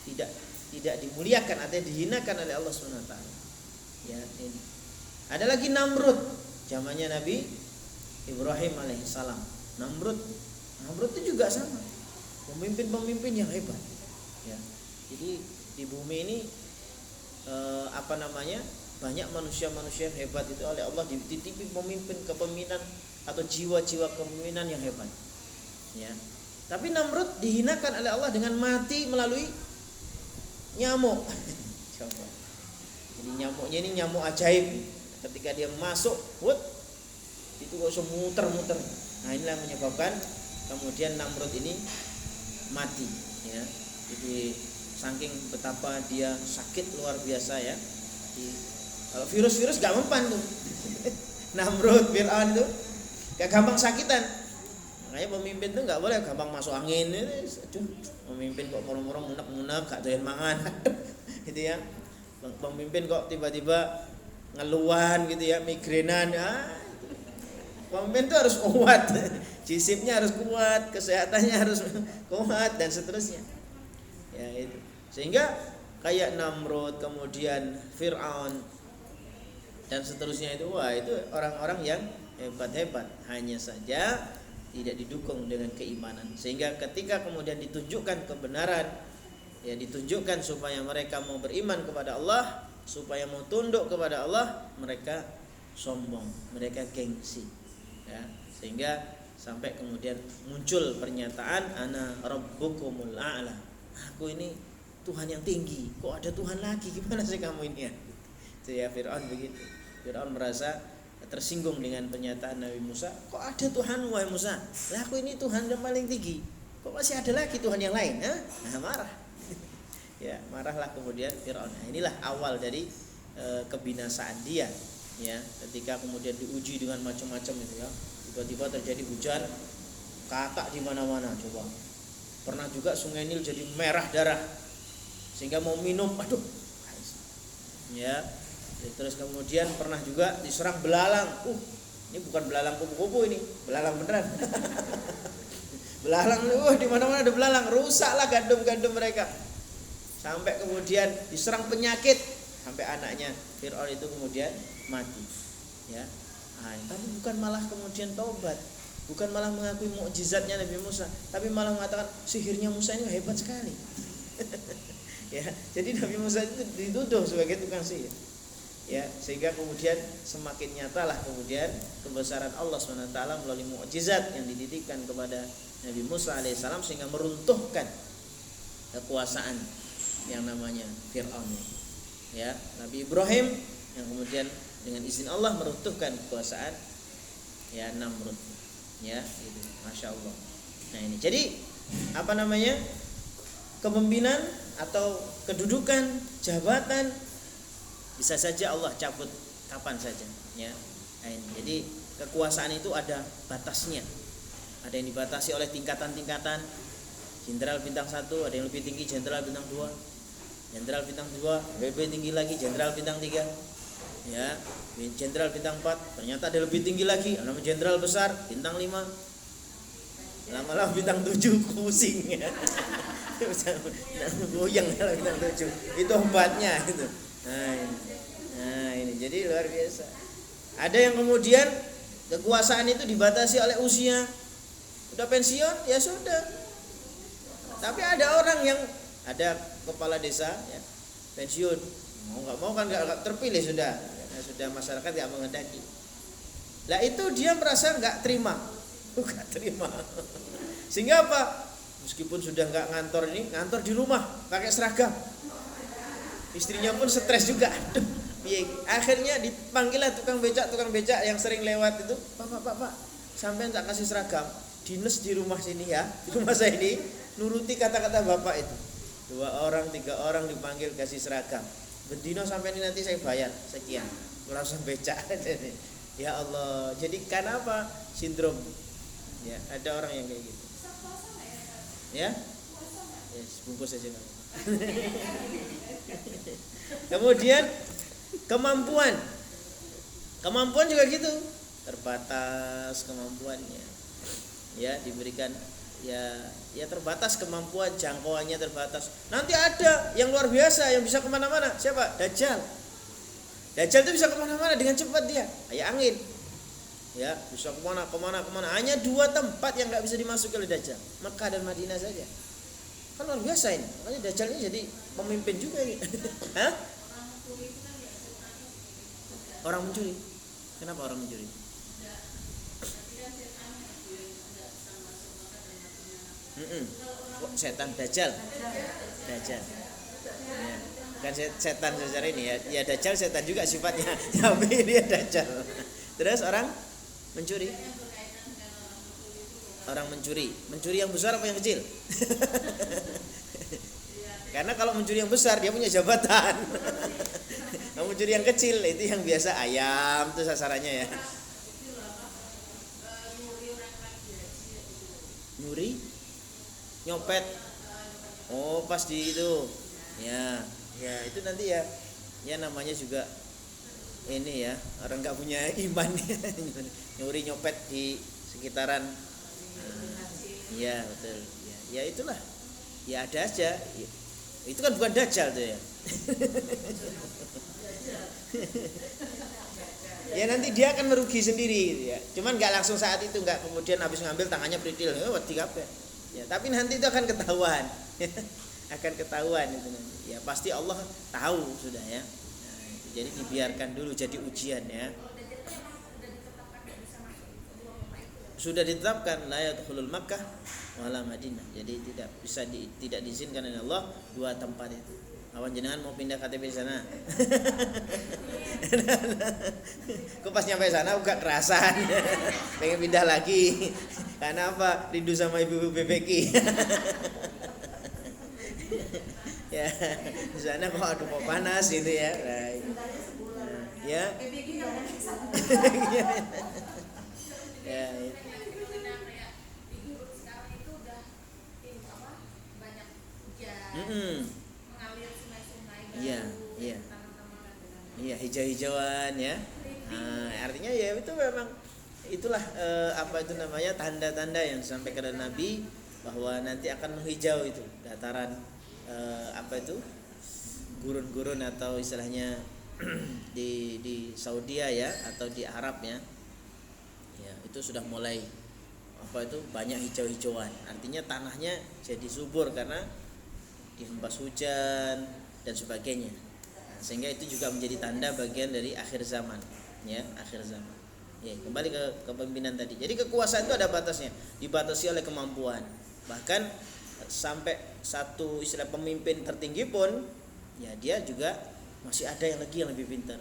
tidak dimuliakan atau dihinakan oleh Allah SWT. Ya ini. Ada lagi Namrud. Zamannya Nabi Ibrahim alaihissalam. Namrud itu juga sama, pemimpin yang hebat. Ya. Jadi di bumi ini banyak manusia-manusia yang hebat itu oleh Allah dititipi kepemimpinan atau jiwa-jiwa kepemimpinan yang hebat. Ya. Tapi Namrud dihinakan oleh Allah dengan mati melalui nyamuk. Coba. Jadi nyamuknya ini nyamuk ajaib. Ketika dia masuk, itu kok muter-muter. Nah, inilah yang menyebabkan kemudian Namrud ini mati, ya. Jadi saking betapa dia sakit luar biasa, ya. Kalau virus-virus gak mempan tuh. Namrud, Fir'aun itu gak gampang sakitan. Makanya pemimpin tuh gak boleh gampang masuk angin. Aduh, pemimpin kok murung-murung munek-munek, gak doyan mangan. Gitu ya. Pemimpin kok tiba-tiba ngeluhan gitu ya, migrenan. Pemimpin tuh harus kuat. Jisimnya harus kuat, kesehatannya harus kuat dan seterusnya. Ya itu. Sehingga kayak Namrud, kemudian Fir'aun dan seterusnya itu, itu orang-orang yang hebat-hebat, hanya saja tidak didukung dengan keimanan. Sehingga ketika kemudian ditunjukkan kebenaran, ya ditunjukkan supaya mereka mau beriman kepada Allah, supaya mau tunduk kepada Allah, mereka sombong, mereka gengsi, ya. Sehingga sampai kemudian muncul pernyataan ana rabbukumul a'la, aku ini Tuhan yang tinggi, kok ada Tuhan lagi, gimana sih kamu ini ya? Ya Fir'aun begitu. Fir'aun merasa tersinggung dengan pernyataan Nabi Musa. Kok ada Tuhan wahai Musa? Lah aku ini Tuhan yang paling tinggi. Kok masih ada lagi Tuhan yang lain? Nah, marah. Ya, marahlah kemudian Fir'aun. Nah, inilah awal dari kebinasaan dia. Ya, ketika kemudian diuji dengan macam-macam itu ya. Tiba-tiba terjadi hujan, katak di mana-mana coba. Pernah juga Sungai Nil jadi merah darah. Sehingga mau minum, aduh. Ya. Terus kemudian pernah juga diserang belalang. Ini bukan belalang kupu-kupu, ini belalang beneran. Belalang, di mana-mana ada belalang, rusaklah gandum-gandum mereka. Sampai kemudian diserang penyakit, sampai anaknya Fir'aun itu kemudian mati. Ya. Tapi bukan malah kemudian taubat, bukan malah mengakui mukjizatnya Nabi Musa, tapi malah mengatakan sihirnya Musa ini hebat sekali. Ya, jadi Nabi Musa itu dituduh sebagai tukang sihir. Ya, sehingga kemudian semakin nyatalah kemudian kebesaran Allah SWT melalui mukjizat yang dititipkan kepada Nabi Musa alaihissalam, sehingga meruntuhkan kekuasaan yang namanya Fir'aun. Ya, Nabi Ibrahim yang kemudian dengan izin Allah meruntuhkan kekuasaan ya Namrud. Ya, itu Masya Allah. Nah ini, jadi apa namanya, kepemimpinan atau kedudukan jabatan bisa saja Allah cabut kapan saja, ya. Nah, ini. Jadi kekuasaan itu ada batasnya. Ada yang dibatasi oleh tingkatan-tingkatan. Jenderal bintang 1, ada yang lebih tinggi jenderal bintang 2. Jenderal bintang 2, lebih tinggi lagi jenderal bintang 3. Ya, jenderal bintang 4, ternyata ada lebih tinggi lagi, nama jenderal besar bintang 5. Lama-lama bintang 7 pusing ya. Goyang kalau bintang 7. Itu obatnya itu. Nah ini jadi luar biasa. Ada yang kemudian kekuasaan itu dibatasi oleh usia. Udah pensiun ya sudah. Tapi ada orang yang ada kepala desa ya, pensiun, mau nggak mau kan nggak terpilih sudah masyarakat nggak menghendaki. Lah itu dia merasa nggak terima. Sehingga apa? Meskipun sudah nggak ngantor ini, ngantor di rumah pakai seragam. Istrinya pun stres juga. Akhirnya dipanggillah tukang becak yang sering lewat itu. Pak, sampean tak kasih seragam, dinas di rumah sini ya, di rumah saya ini, nuruti kata-kata bapak itu. 2 orang 3 orang dipanggil kasih seragam. Bendino sampai ini nanti saya bayar sekian. Merasa becak. Ya Allah. Jadi karena apa? Sindrom. Ya, ada orang yang kayak gitu. Ya? Yes, bungkus aja kamu. Kemudian kemampuan juga gitu, terbatas kemampuannya. Ya, diberikan ya terbatas kemampuan, jangkauannya terbatas. Nanti ada yang luar biasa yang bisa kemana-mana. Siapa? Dajjal itu bisa kemana-mana dengan cepat dia, kayak angin. Ya, bisa kemana. Hanya 2 tempat yang nggak bisa dimasuki oleh Dajjal, Mekah dan Madinah saja. Kan luar biasa ini. Makanya Dajjal ini jadi pemimpin juga ini. Hah? Orang mencuri. Kenapa orang mencuri? Setan Dajjal. Ya. Kan setan secara ini ya. Ya dajjal setan juga sifatnya. Tapi dia dajjal. Terus orang mencuri. Orang mencuri yang besar apa yang kecil? Karena kalau mencuri yang besar dia punya jabatan. Kalau mencuri yang kecil itu yang biasa ayam itu sasarannya ya. Nyuri, nyopet. Oh pas di itu. Ya itu nanti ya. Ya namanya juga ini ya orang nggak punya iman. Nyuri nyopet di sekitaran. Iya betul. Ya itulah. Ya ada aja. Ya, itu kan bukan dajjal tuh ya. Ya nanti dia akan merugi sendiri ya. Cuman nggak langsung saat itu, nggak kemudian habis ngambil tangannya pritil. Wedi kabeh. Ya, tapi nanti itu akan ketahuan. Akan ketahuan itu nanti. Ya pasti Allah tahu sudah ya. Nah, jadi dibiarkan dulu jadi ujian ya. Sudah ditetapkan la yadkhulul Makkah wala Madinah. Jadi tidak diizinkan oleh Allah dua tempat itu. Awan jenengan mau pindah KTP sana. Kok pas nyampe sana udah kerasan. Pengen pindah lagi. Karena apa? Rindu sama ibu-ibu BPK. Ya, di sana kok aduh kok panas gitu ya. Ya. Ya. Iya hijau-hijauan ya. Nah, artinya ya itu memang itulah apa itu namanya tanda-tanda yang disampaikan oleh Nabi bahwa nanti akan menghijau itu dataran apa itu gurun-gurun atau istilahnya di Saudi ya atau di Arab ya. Ya itu sudah mulai apa itu banyak hijau-hijauan. Artinya tanahnya jadi subur karena dihembas hujan dan sebagainya. Nah, sehingga itu juga menjadi tanda bagian dari akhir zaman, ya, akhir zaman. Ya, kembali ke kepemimpinan tadi. Jadi kekuasaan itu ada batasnya, dibatasi oleh kemampuan. Bahkan sampai satu istilah pemimpin tertinggi pun, ya dia juga masih ada yang lebih pintar.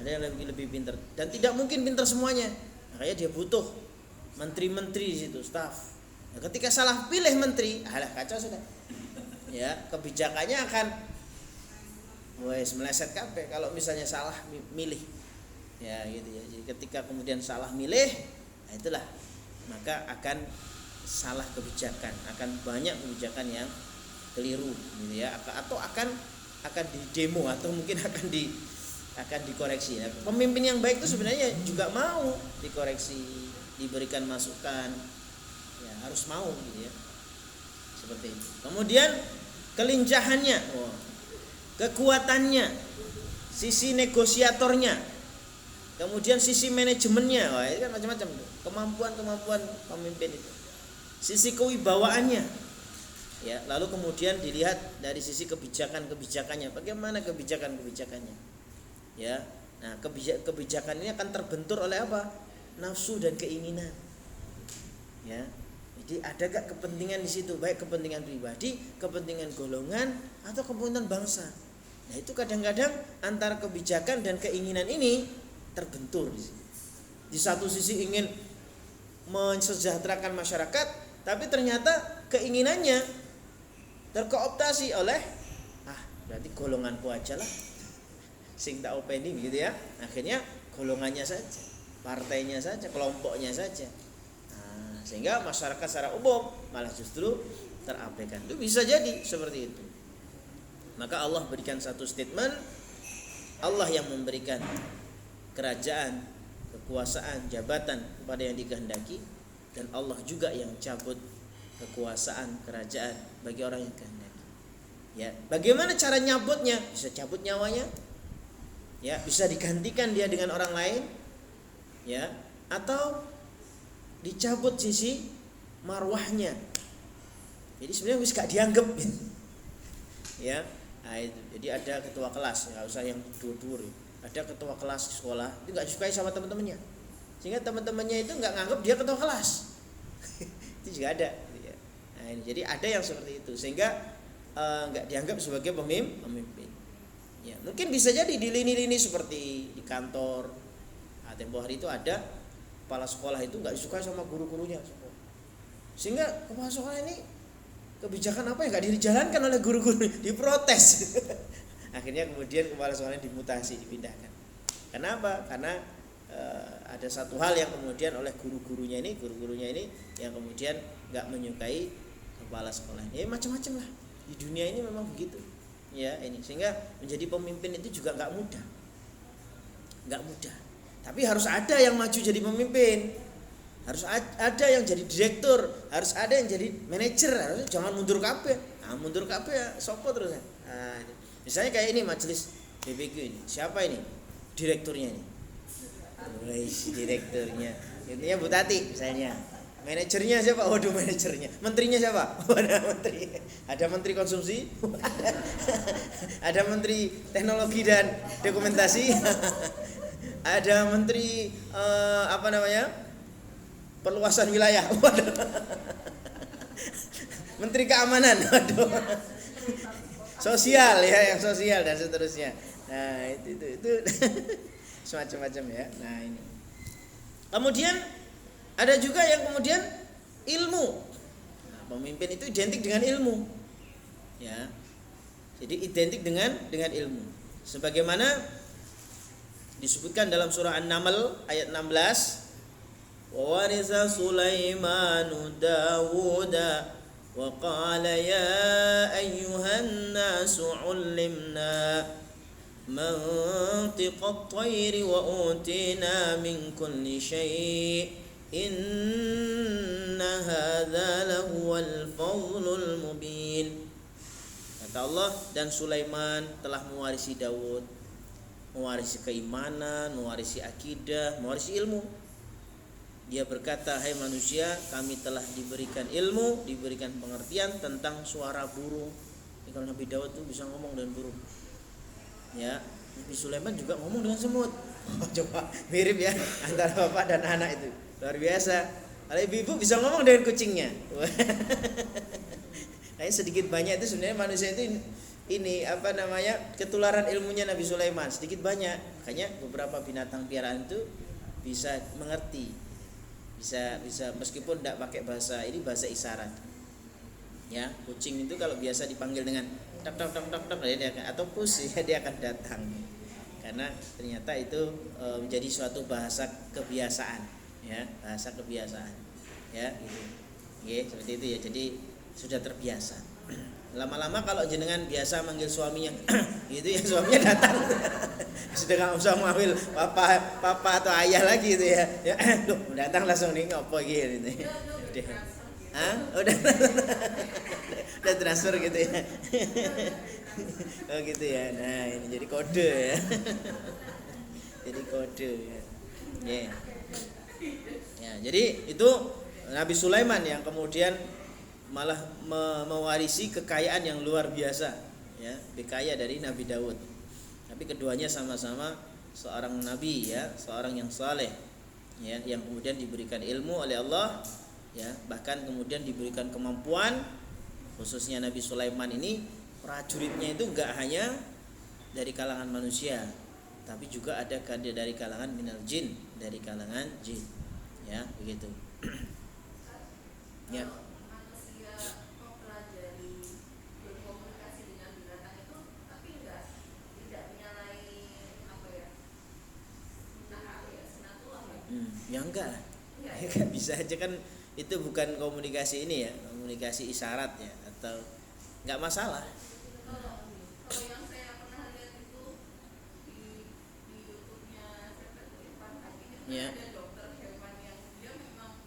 Ada yang lebih pintar dan tidak mungkin pintar semuanya. Makanya dia butuh menteri-menteri di situ, staf. Nah, ketika salah pilih menteri, alah kacau sudah. Ya, kebijakannya akan meleset kabeh kalau misalnya salah milih. Ya gitu ya. Jadi ketika kemudian salah milih, nah itulah maka akan salah kebijakan, akan banyak kebijakan yang keliru gitu ya. Atau akan didemo atau mungkin akan dikoreksi. Nah, pemimpin yang baik itu sebenarnya juga mau dikoreksi, diberikan masukan. Ya, harus mau gitu ya. Seperti itu. Kemudian kelincahannya, kekuatannya, sisi negosiatornya, kemudian sisi manajemennya, wah itu kan macam-macam tuh. Kemampuan pemimpin itu. Sisi kewibawaannya. Ya, lalu kemudian dilihat dari sisi kebijakannya, bagaimana kebijakannya. Ya. Nah, kebijakan ini akan terbentur oleh apa? Nafsu dan keinginan. Ya. Jadi ada gak kepentingan di situ, baik kepentingan pribadi, kepentingan golongan atau kepentingan bangsa. Nah, itu kadang-kadang antara kebijakan dan keinginan ini terbentur di sini. Di satu sisi ingin mensejahterakan masyarakat, tapi ternyata keinginannya terkooptasi oleh berarti golonganku aja lah. Sing tak openi gitu ya. Akhirnya golongannya saja, partainya saja, kelompoknya saja. Sehingga masyarakat secara umum malah justru terabaikan. Itu bisa jadi seperti itu. Maka Allah berikan satu statement, Allah yang memberikan kerajaan, kekuasaan, jabatan kepada yang dikehendaki, dan Allah juga yang cabut kekuasaan, kerajaan bagi orang yang kehendaki. Ya, bagaimana cara nyabutnya? Bisa cabut nyawanya, ya, bisa digantikan dia dengan orang lain, ya, atau dicabut sisi marwahnya. Jadi sebenarnya wis gak dianggap. Ya. Nah, itu. Jadi ada ketua kelas, enggak usah yang dur-dur. Ada ketua kelas di sekolah, itu enggak disukai sama teman-temannya. Sehingga teman-temannya itu enggak nganggap dia ketua kelas. Itu juga ada, ya. Nah, ini jadi ada yang seperti itu sehingga enggak dianggap sebagai pemimpin. Ya, mungkin bisa jadi di lini-lini seperti di kantor. Nah, tempo hari itu ada kepala sekolah itu nggak disukai sama guru-gurunya, sehingga kepala sekolah ini kebijakan apa yang nggak dijalankan oleh guru-guru, diprotes. Akhirnya kemudian kepala sekolahnya dimutasi, dipindahkan. Kenapa? Karena ada satu hal yang kemudian oleh guru-gurunya ini yang kemudian nggak menyukai kepala sekolah. Ya macam-macam lah di dunia ini memang begitu. Ya ini sehingga menjadi pemimpin itu juga nggak mudah. Tapi harus ada yang maju jadi pemimpin, harus ada yang jadi direktur, harus ada yang jadi manajer. Harusnya jangan mundur kabeh. Mundur kabeh ya sopo terus. Misalnya kayak ini majelis BBQ ini, siapa ini direkturnya ini? Direkturnya, intinya Bu Tati misalnya. Manajernya siapa? Waduh, manajernya. Menterinya siapa? Ada menteri konsumsi, ada menteri teknologi dan dokumentasi, ada menteri perluasan wilayah, menteri keamanan, waduh, sosial ya, yang sosial dan seterusnya. Nah itu semacam-macam ya. Nah ini. Kemudian ada juga yang kemudian ilmu. Nah, pemimpin itu identik dengan ilmu. Ya. Jadi identik dengan ilmu. Sebagaimana disebutkan dalam surah An-Naml ayat 16, wa warisa Sulaimanu Dawuda wa qala ya ayyuhan nasu 'ullimna mantiqat tayri wa utina min kulli syai' inna hadza lahuwal fadlul mubin. Kata Allah, dan Sulaiman telah mewarisi Daud, mewarisi keimanan, mewarisi akidah, mewarisi ilmu. Dia berkata, hai manusia, kami telah diberikan ilmu, diberikan pengertian tentang suara burung. Kalau Nabi Daud itu bisa ngomong dengan burung, ya, Nabi Sulaiman juga ngomong dengan semut. Coba mirip ya antara bapak dan anak itu. Luar biasa. Kalau ibu-ibu bisa ngomong dengan kucingnya. Nah, sedikit banyak itu sebenarnya manusia itu ini ketularan ilmunya Nabi Sulaiman sedikit banyak. Makanya beberapa binatang piaraan itu bisa mengerti. Bisa meskipun tidak pakai bahasa isyarat. Ya, kucing itu kalau biasa dipanggil dengan tak dia akan, atau pus ya, dia akan datang. Karena ternyata itu menjadi suatu bahasa kebiasaan. Ya, bahasa kebiasaan, ya, gitu, ya, seperti itu ya. Jadi sudah terbiasa. Lama-lama kalau jenengan biasa manggil suaminya, gitu ya, suaminya datang. Sudah nggak usah manggil papa atau ayah lagi gitu ya. Ya, loh, datang langsung nih ngopo gitu. Udah transfer gitu ya. Oh gitu ya. Nah ini jadi kode ya. Jadi kode ya. Yeah. Ya, jadi itu Nabi Sulaiman yang kemudian malah mewarisi kekayaan yang luar biasa, ya, lebih kaya dari Nabi Daud. Tapi keduanya sama-sama seorang nabi, ya, seorang yang saleh, ya, yang kemudian diberikan ilmu oleh Allah, ya, bahkan kemudian diberikan kemampuan. Khususnya Nabi Sulaiman ini prajuritnya itu enggak hanya dari kalangan manusia, tapi juga ada dari kalangan minal jin, dari kalangan jin. Ya, begitu. Ya.
Manusia mempelajari berkomunikasi dengan binatang itu, tapi tidak menyalahi
Ya enggak. Ya, bisa aja kan, itu bukan komunikasi ini ya, komunikasi isyarat ya, atau enggak masalah.
Kalau yang saya pernah lihat itu di YouTube-nya Irfan Hakim itu
Ya.
ada dokter hewan yang dia memang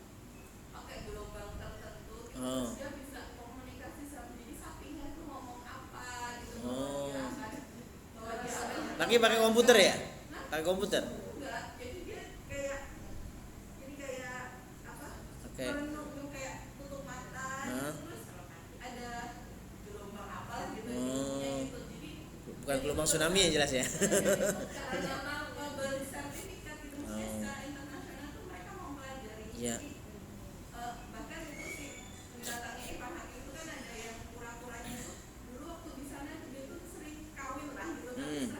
pakai gelombang tertentu,
Oh.
terus dia bisa komunikasi sama jadi sapinya itu ngomong apa gitu.
Oh.
Dia akan bahwa dia akan
Pakai komputer ya? Pakai komputer.
enggak, jadi dia kayak
Oke.
merenung kayak tutup mata, terus ada gelombang apa gitu
Oh.
gitu. Jadi
Bukan gelombang tsunami yang jelas ya.
karena bersertifikat itu secara internasional tuh mereka mempelajari.
Iya.
Jadi, bahkan itu sih datangnya Irfan Hakim itu kan ada yang kura-kuranya itu dulu waktu di sana dia tuh sering kawin lah gitu, tapi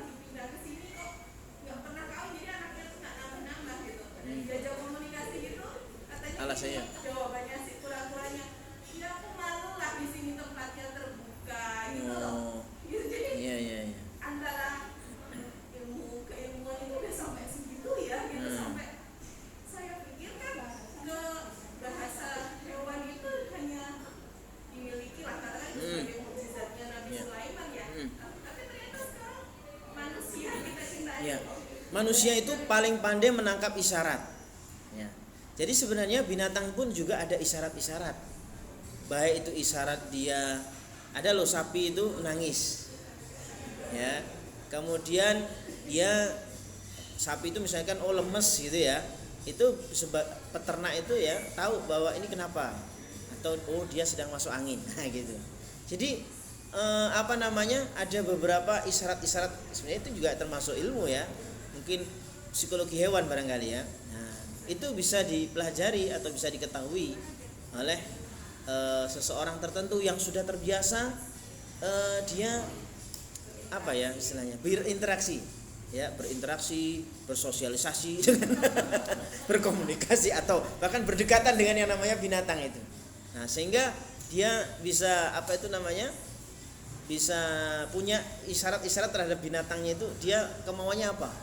manusia itu paling pandai menangkap isyarat. Ya. Jadi sebenarnya binatang pun juga ada isyarat-isyarat. Baik itu isyarat dia, ada loh sapi itu nangis. Ya. Kemudian sapi itu misalkan lemes gitu ya. Itu peternak itu ya tahu bahwa ini kenapa, atau dia sedang masuk angin. Nah, gitu. Jadi ada beberapa isyarat-isyarat, sebenarnya itu juga termasuk ilmu ya, mungkin psikologi hewan barangkali ya. Nah, itu bisa dipelajari atau bisa diketahui oleh seseorang tertentu yang sudah terbiasa dia istilahnya berinteraksi, bersosialisasi dengan berkomunikasi atau bahkan berdekatan dengan yang namanya binatang itu. Nah, sehingga dia bisa bisa punya isyarat-isyarat terhadap binatangnya itu, dia kemauannya apa.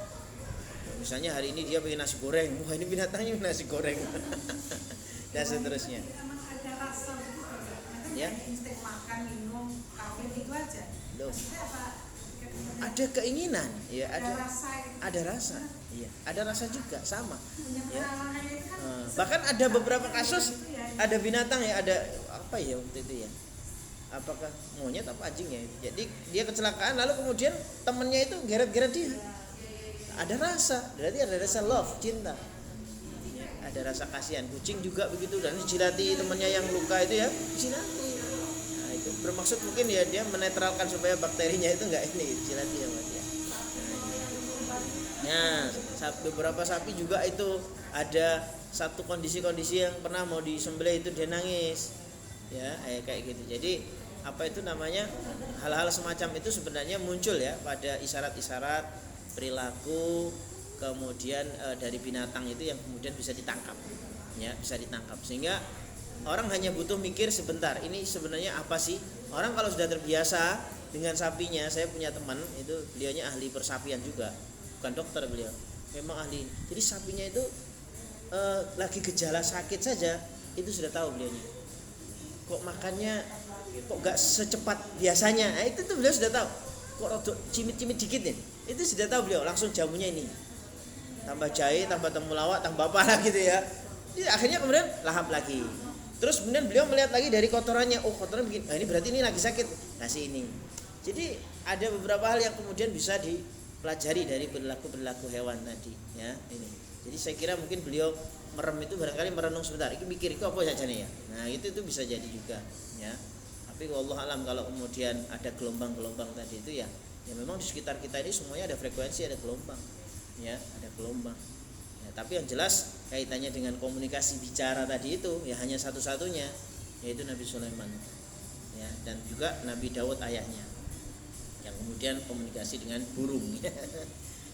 Misalnya hari ini dia pengen nasi goreng, wah ini binatangnya nasi goreng. Dan seterusnya.
Emang ada rasa gitu kan?
Ya.
Insting makan, minum, kawin itu aja.
Loh.
Maksudnya apa?
Ada keinginan, ya ada rasa,
gitu.
iya ada rasa juga sama. Ya.
Bahkan
Bahkan ada beberapa kasus ada binatang ya, ada apa ya waktu itu ya, apakah monyet apa anjing ya, jadi dia kecelakaan lalu kemudian temennya itu geret-geret dia, ada rasa, berarti ada rasa love, cinta ya, ada rasa kasihan. Kucing juga begitu, dan dijilati temennya yang luka itu ya, dijilati. Nah, itu bermaksud mungkin ya dia menetralkan supaya bakterinya itu enggak dijilati sama dia. Nah, beberapa sapi juga itu ada satu kondisi-kondisi yang pernah mau disembelih itu dia nangis. Ya, kayak gitu. Jadi hal-hal semacam itu sebenarnya muncul ya pada isyarat-isyarat perilaku, kemudian dari binatang itu yang kemudian bisa ditangkap. Ya, bisa ditangkap. Sehingga orang hanya butuh mikir sebentar, ini sebenarnya apa sih? Orang kalau sudah terbiasa dengan sapinya, saya punya teman itu beliaunya ahli persapian juga. Bukan dokter beliau, memang ahli. Jadi sapinya itu lagi gejala sakit saja itu sudah tahu beliaunya. Kok makannya kok gak secepat biasanya. Nah, itu tuh beliau sudah tahu. Kok rodok cimit-cimit dikit nih. Itu sudah tahu beliau, langsung jamunya ini. Tambah jahe, tambah temulawak, tambah apa gitu ya. Jadi akhirnya kemudian lahap lagi. Terus kemudian beliau melihat lagi dari kotorannya, kotoran begini. Nah, ini berarti ini lagi sakit. Kasih ini. Jadi ada beberapa hal yang kemudian bisa dipelajari dari perilaku hewan tadi ya ini. Jadi saya kira mungkin beliau merem itu barangkali merenung sebentar, ini mikir itu apa saja nih ya. Nah, itu bisa jadi juga ya. Tapi wallahu alam kalau kemudian ada gelombang-gelombang tadi itu ya memang di sekitar kita ini semuanya ada frekuensi, ada gelombang. Ya, ada gelombang. Ya, tapi yang jelas kaitannya dengan komunikasi bicara tadi itu ya hanya satu-satunya, yaitu Nabi Sulaiman. Ya, dan juga Nabi Daud ayahnya. Yang kemudian komunikasi dengan burung.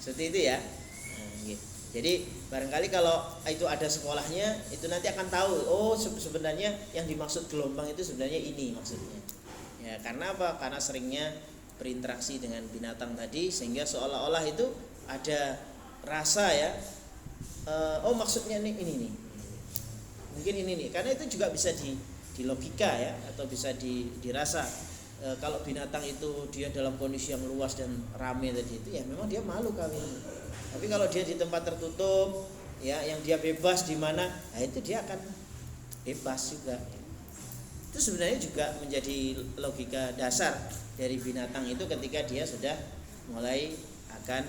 Seperti itu ya. Nah, gitu. Jadi barangkali kalau itu ada sekolahnya, itu nanti akan tahu, sebenarnya yang dimaksud gelombang itu sebenarnya ini maksudnya. Ya, karena apa? Karena seringnya berinteraksi dengan binatang tadi, sehingga seolah-olah itu ada rasa ya. Maksudnya ini nih. Mungkin ini nih. Karena itu juga bisa di logika ya, atau bisa dirasa. Kalau binatang itu dia dalam kondisi yang luas dan ramai tadi itu ya memang dia malu kawin. Tapi kalau dia di tempat tertutup ya, yang dia bebas di mana, nah itu dia akan bebas juga. Itu sebenarnya juga menjadi logika dasar dari binatang itu ketika dia sudah mulai akan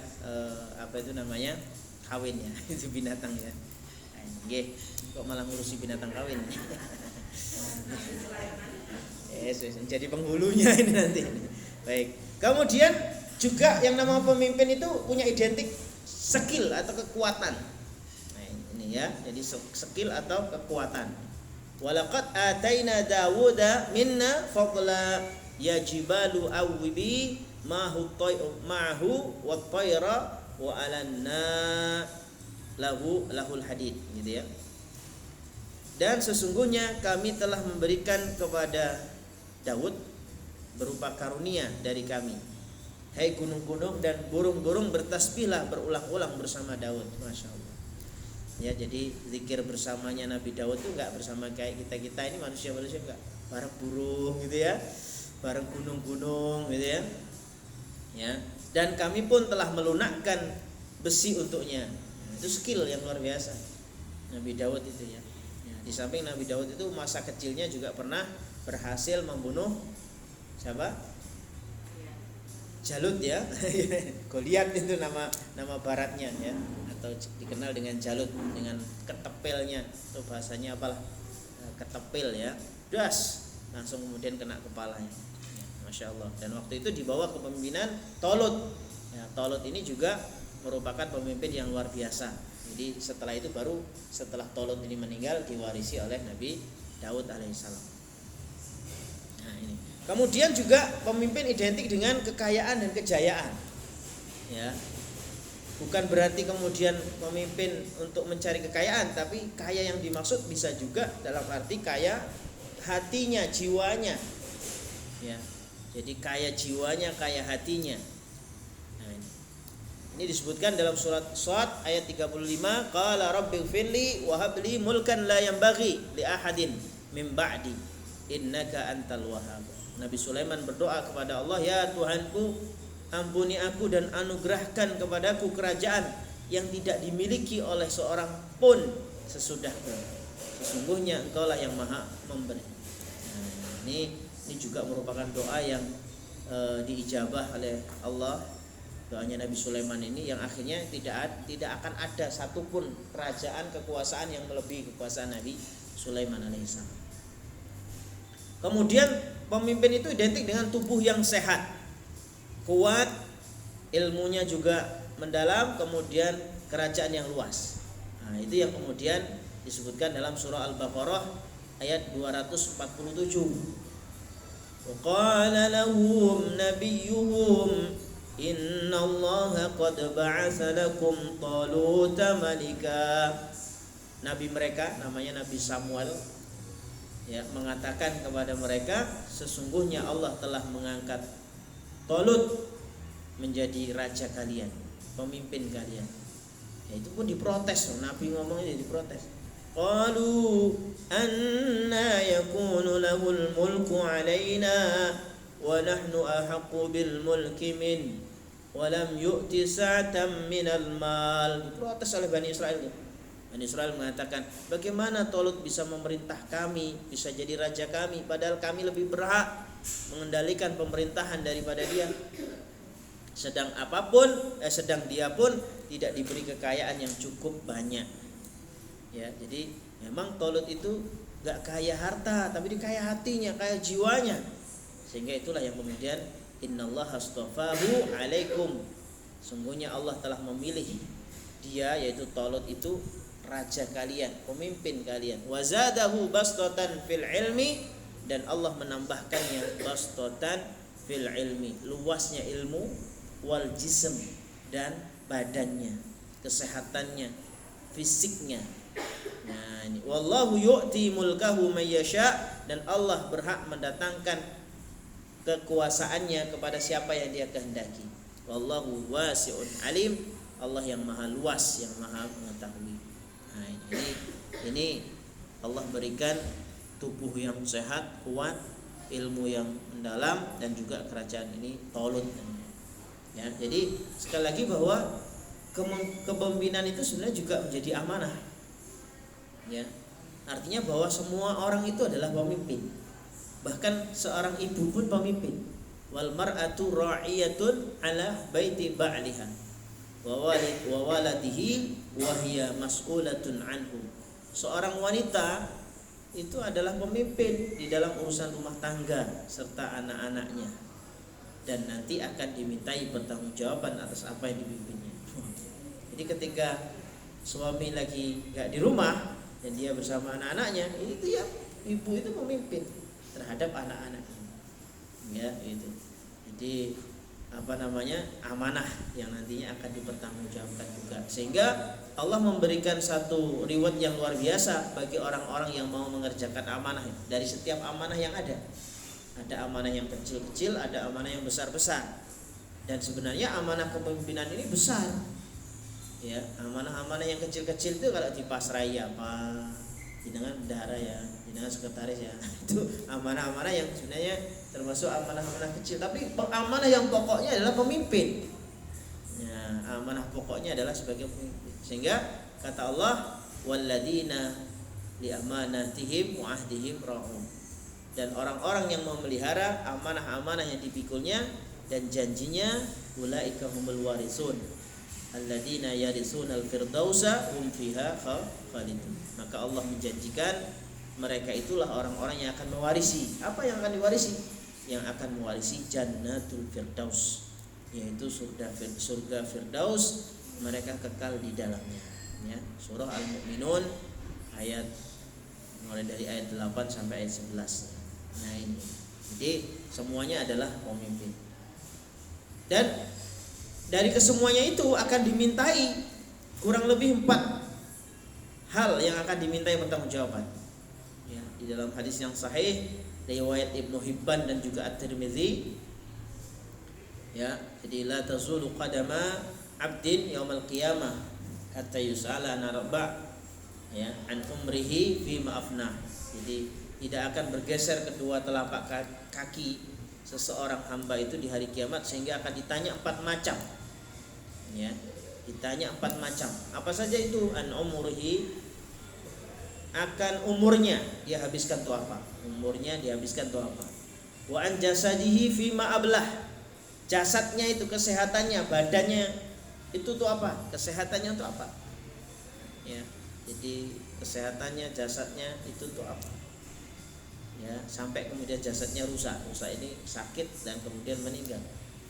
kawin ya. Itu binatang ya. Kok malah ngurusi binatang kawin. Jadi penghulunya ini nanti. Baik. Kemudian juga yang nama pemimpin itu punya identik skill atau kekuatan. Nah, ini ya. Jadi skill atau kekuatan. Walaqad ataina Dawuda minna fadla ya jibalu awwibi ma'hu wat-tayra wa alanna lahul hadid gitu ya. Dan sesungguhnya kami telah memberikan kepada Daud berupa karunia dari kami. Hai gunung-gunung dan burung-burung bertasbihlah berulang-ulang bersama Daud. Masya Allah. Ya, jadi zikir bersamanya Nabi Daud itu enggak bersama kayak kita ini manusia-manusia, enggak. Bareng burung gitu ya. Bareng gunung-gunung gitu ya. Ya. Dan kami pun telah melunakkan besi untuknya. Itu skill yang luar biasa Nabi Daud itu ya. Di samping Nabi Daud itu masa kecilnya juga pernah berhasil membunuh siapa? Jalut ya. Goliat itu nama baratnya ya, atau dikenal dengan Jalut, dengan ketepilnya. Itu bahasanya apalah? Ketepil ya. Das, langsung kemudian kena kepalanya. Ya, Masya Allah. Dan waktu itu dibawa kepemimpinan Talut. Ya, Talut ini juga merupakan pemimpin yang luar biasa. Jadi setelah itu baru setelah Talut ini meninggal diwarisi oleh Nabi Daud alaihissalam. Nah ini. Kemudian juga pemimpin identik dengan kekayaan dan kejayaan. Ya. Bukan berarti kemudian pemimpin untuk mencari kekayaan, tapi kaya yang dimaksud bisa juga dalam arti kaya hatinya, jiwanya. Ya. Jadi kaya jiwanya, kaya hatinya. Ini disebutkan dalam surat Shad ayat 35, qala rabbighfirli wa habli mulkan la yanbaghi li ahadin min ba'di innaka antal wahhab. Nabi Sulaiman berdoa kepada Allah, ya Tuhanku, ampuni aku dan anugerahkan kepadaku kerajaan yang tidak dimiliki oleh seorang pun sesudahku. Sesungguhnya Engkaulah yang Maha memberi. Nah, ini juga merupakan doa yang diijabah oleh Allah. Doanya Nabi Sulaiman ini yang akhirnya tidak akan ada satupun kerajaan kekuasaan yang melebihi kekuasaan Nabi Sulaiman alaihissalam. Kemudian pemimpin itu identik dengan tubuh yang sehat, kuat, ilmunya juga mendalam, kemudian kerajaan yang luas. Nah, itu yang kemudian disebutkan dalam surah Al-Baqarah ayat 247. Wa qala lahum nabiyyuhum innallaha qad ba'atsa lakum Taluta malika. Nabi mereka namanya Nabi Samuel ya, mengatakan kepada mereka, sesungguhnya Allah telah mengangkat Talut menjadi raja kalian, pemimpin kalian. Ya, itu pun diprotes, Nabi ngomongnya diprotes. Qalu anna yakunu lahul mulku alaina wa nahnu ahaqqu bil mulki min wa lam yu'ti sa'atan minal mal. Diprotes oleh Bani Israel. Bani Israel mengatakan, bagaimana Talut bisa memerintah kami, bisa jadi raja kami, padahal kami lebih berhak mengendalikan pemerintahan daripada dia. Sedang dia pun tidak diberi kekayaan yang cukup banyak. Ya, jadi memang Talut itu enggak kaya harta, tapi dia kaya hatinya, kaya jiwanya. Sehingga itulah yang kemudian innallaha astafahu alaikum. Sungguhnya Allah telah memilih dia, yaitu Talut itu raja kalian, pemimpin kalian. Wazadahu bastatan fil ilmi, dan Allah menambahkannya bastatan fil ilmi, luasnya ilmu, wal jism, dan badannya, kesehatannya, fisiknya. Nah, ini wallahu yu'ti mulkahu may yasha, dan Allah berhak mendatangkan kekuasaannya kepada siapa yang dia kehendaki. Wallahu wasi'un alim, Allah yang maha luas, yang maha mengetahui. Nah, ini Allah berikan tubuh yang sehat, kuat, ilmu yang mendalam, dan juga kerajaan ini Talut. Ya, jadi sekali lagi bahwa kepemimpinan itu sebenarnya juga menjadi amanah. Ya, artinya bahwa semua orang itu adalah pemimpin. Bahkan seorang ibu pun pemimpin. Wal mar'atu ra'iyatun ala baiti ba'liha wa waladihi wa hiya mas'ulatun anhu. Seorang wanita itu adalah pemimpin di dalam urusan rumah tangga serta anak-anaknya, dan nanti akan dimintai pertanggungjawaban atas apa yang dipimpinnya. Jadi ketika suami lagi enggak di rumah dan dia bersama anak-anaknya, itu ya ibu itu pemimpin terhadap anak-anaknya. Ya, itu. Jadi amanah yang nantinya akan dipertanggungjawabkan juga. Sehingga Allah memberikan satu reward yang luar biasa bagi orang-orang yang mau mengerjakan amanah dari setiap amanah yang ada. Ada amanah yang kecil-kecil, ada amanah yang besar-besar. Dan sebenarnya amanah kepemimpinan ini besar. Ya, amanah-amanah yang kecil-kecil itu kalau dipasrai apa, jenengan bendahara ya, jenengan sekretaris ya, itu amanah-amanah yang sebenarnya termasuk amanah-amanah kecil, tapi amanah yang pokoknya adalah pemimpin. Ya, amanah pokoknya adalah sebagai pemimpin. Sehingga kata Allah, walladzina li amanatihim wa ahdihim ra'un. Dan orang-orang yang memelihara amanah-amanah yang dipikulnya dan janjinya, ulaika humul warisun alladzina yarisunal firdausa hum fiha khalidun. Maka Allah menjanjikan mereka itulah orang-orang yang akan mewarisi. Apa yang akan diwarisi? Yang akan mewarisi jannatul firdaus, yaitu surga firdaus, mereka kekal di dalamnya. Ya, surah Al-Mu'minun ayat mulai dari ayat 8 sampai ayat 11. Nah ini. Jadi semuanya adalah pemimpin. Dan dari kesemuanya itu akan dimintai kurang lebih 4 hal yang akan dimintai pertanggungjawaban. Ya, di dalam hadis yang sahih riwayat Ibnu Hibban dan juga At-Tirmidzi, ya, jadi la tazulu qadama 'abdin yaumal qiyamah hatta yus'ala narba, ya, an umrihi fi ma'afna. Jadi tidak akan bergeser kedua telapak kaki seseorang hamba itu di hari kiamat sehingga akan ditanya 4 macam. Ya, ditanya 4 macam. Apa saja itu? An umrihi, akan umurnya dia habiskan tuh apa? Umurnya dihabiskan tuh apa? Wa an jasadihi fi ma ablah. Jasadnya itu, kesehatannya, badannya itu tuh apa? Kesehatannya tuh apa? Ya, jadi kesehatannya, jasadnya itu tuh apa? Ya, sampai kemudian jasadnya rusak. Rusak ini sakit dan kemudian meninggal.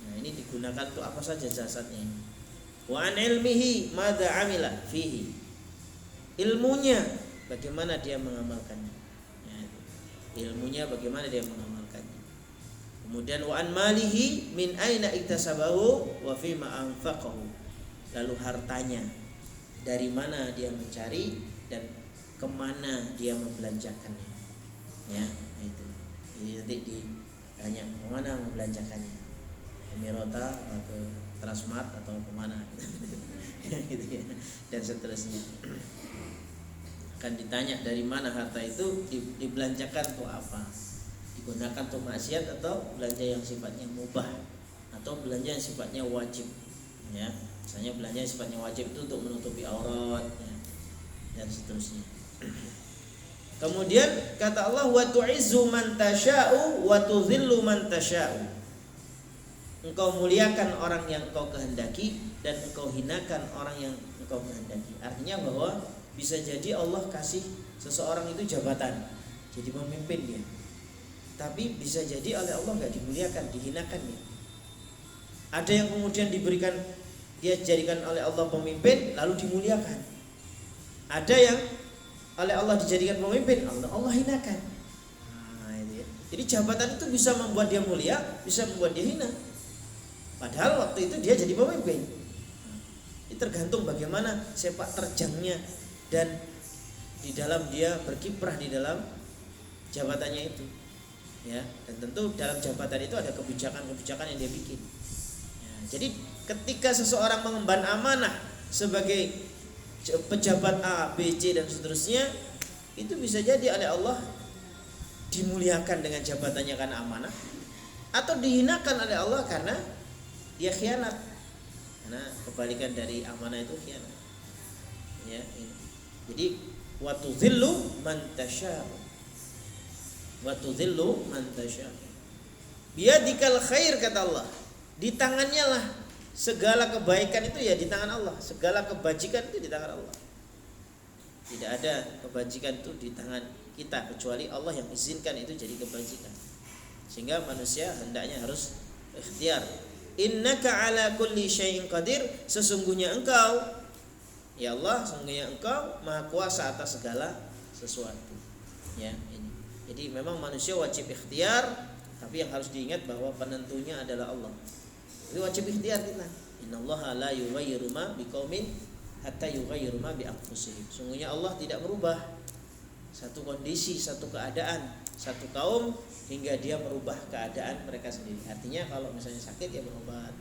Nah, ini digunakan tuh apa saja jasadnya ini. Wa an ilmihi madza amila fihi. Ilmunya bagaimana dia mengamalkannya, ya, ilmunya bagaimana dia mengamalkannya. Kemudian wa an malihi min aina iktasabahu wa fi ma anfaqahu. Lalu hartanya dari mana dia mencari dan kemana dia membelanjakannya. Ya, itu. Jadi nanti ditanya kemana membelanjakannya, ke Mirota atau ke Transmart atau kemana gitu ya, dan seterusnya. Akan ditanya dari mana harta itu dibelanjakan untuk apa, digunakan untuk maksiat atau belanja yang sifatnya mubah atau belanja yang sifatnya wajib. Ya, misalnya belanja yang sifatnya wajib itu untuk menutupi aurat, ya, dan seterusnya. Kemudian kata Allah, wa tu'izzu man tasya'u wa tudhillu man tasya'u. Engkau muliakan orang yang engkau kehendaki dan engkau hinakan orang yang engkau kehendaki. Artinya bahwa bisa jadi Allah kasih seseorang itu jabatan, jadi pemimpin dia. Tapi bisa jadi oleh Allah enggak dimuliakan, dihinakan dia. Ada yang kemudian diberikan, dia dijadikan oleh Allah pemimpin lalu dimuliakan. Ada yang oleh Allah dijadikan pemimpin, Allah hinakan. Nah, itu ya. Jadi jabatan itu bisa membuat dia mulia, bisa membuat dia hina. Padahal waktu itu dia jadi pemimpin. Itu tergantung bagaimana sepak terjangnya dan di dalam dia berkiprah di dalam jabatannya itu. Ya, dan tentu dalam jabatan itu ada kebijakan-kebijakan yang dia bikin. Ya, jadi ketika seseorang mengemban amanah sebagai pejabat A, B, C dan seterusnya, itu bisa jadi oleh Allah dimuliakan dengan jabatannya karena amanah, atau dihinakan oleh Allah karena dia khianat. Karena kebalikan dari amanah itu khianat. Ya, ini. Jadi wa tudhillu man tasya. Wa tudhillu man tasya. Biyadikal khair, kata Allah. Di tangannya lah segala kebaikan itu, ya di tangan Allah. Segala kebajikan itu di tangan Allah. Tidak ada kebajikan itu di tangan kita kecuali Allah yang izinkan itu jadi kebajikan. Sehingga manusia hendaknya harus ikhtiar. Innaka ala kulli syai'in qadir. Sesungguhnya engkau, ya Allah, sesungguhnya engkau maha kuasa atas segala sesuatu. Ya, ini. Jadi memang manusia wajib ikhtiar, tapi yang harus diingat bahwa penentunya adalah Allah. Jadi wajib ikhtiar kita. Innallaha la yughayyiru ma biqaumin hatta yughayyiru ma bi anfusihim. Sungguhnya Allah tidak merubah satu kondisi, satu keadaan, satu kaum hingga dia merubah keadaan mereka sendiri. Artinya kalau misalnya sakit ya berobat,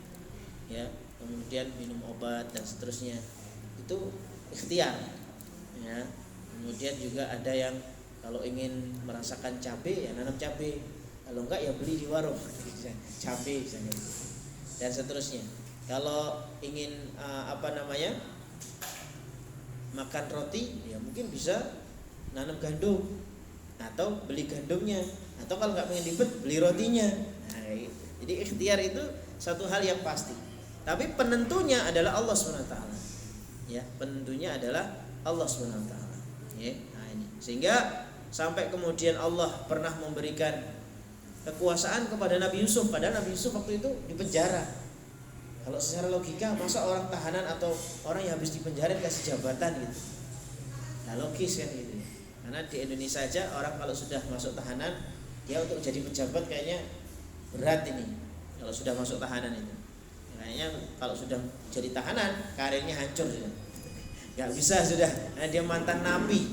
ya, kemudian minum obat dan seterusnya. Itu ikhtiar. Ya. Kemudian juga ada yang kalau ingin merasakan cabai ya nanam cabai. Kalau enggak ya beli di warung cabai misalnya. Dan seterusnya. Kalau ingin makan roti, ya mungkin bisa nanam gandum atau beli gandumnya, atau kalau nggak pengen ribet beli rotinya. Nah, jadi ikhtiar itu satu hal yang pasti. Tapi penentunya adalah Allah SWT. Ya, penentunya adalah Allah SWT. Ya, nah ini. Sehingga sampai kemudian Allah pernah memberikan kekuasaan kepada Nabi Yusuf, padahal Nabi Yusuf waktu itu di penjara. Kalau secara logika, masa orang tahanan atau orang yang habis di penjara dikasih jabatan gitu? Nah, logis kan gitu. Karena di Indonesia aja orang kalau sudah masuk tahanan, dia untuk jadi pejabat kayaknya berat ini. Kalau sudah masuk tahanan itu, kayaknya kalau sudah jadi tahanan, karirnya hancur sudah. Gak bisa sudah, nah, dia mantan nabi,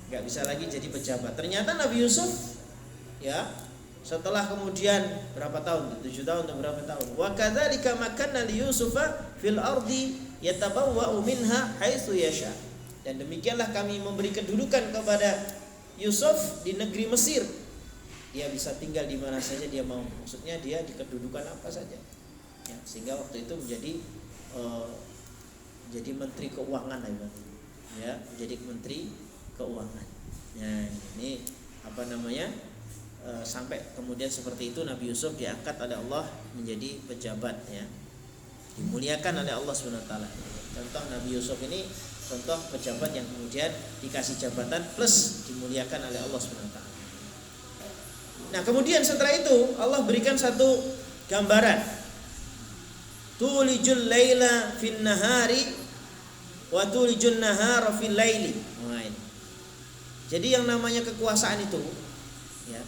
gak bisa lagi jadi pejabat. Ternyata Nabi Yusuf, ya, setelah kemudian berapa tahun? 7 tahun atau berapa tahun? Wa kadzalika makanna li Yusufa fil ardi yatabawwa'u minha haitsu yasha. Dan demikianlah kami memberi kedudukan kepada Yusuf di negeri Mesir. Dia bisa tinggal di mana saja dia mau. Maksudnya dia di kedudukan apa saja. Ya, sehingga waktu itu jadi menteri keuangan ya, menjadi menteri keuangan. Nah, ini sampai kemudian seperti itu Nabi Yusuf diangkat oleh Allah menjadi pejabat, ya, dimuliakan oleh Allah SWT. Contoh Nabi Yusuf ini contoh pejabat yang kemudian dikasih jabatan plus dimuliakan oleh Allah SWT. Nah, kemudian setelah itu Allah berikan satu gambaran. Tulijul laila fin nahari wa tulijun nahara fil laili. Jadi yang namanya kekuasaan itu, ya,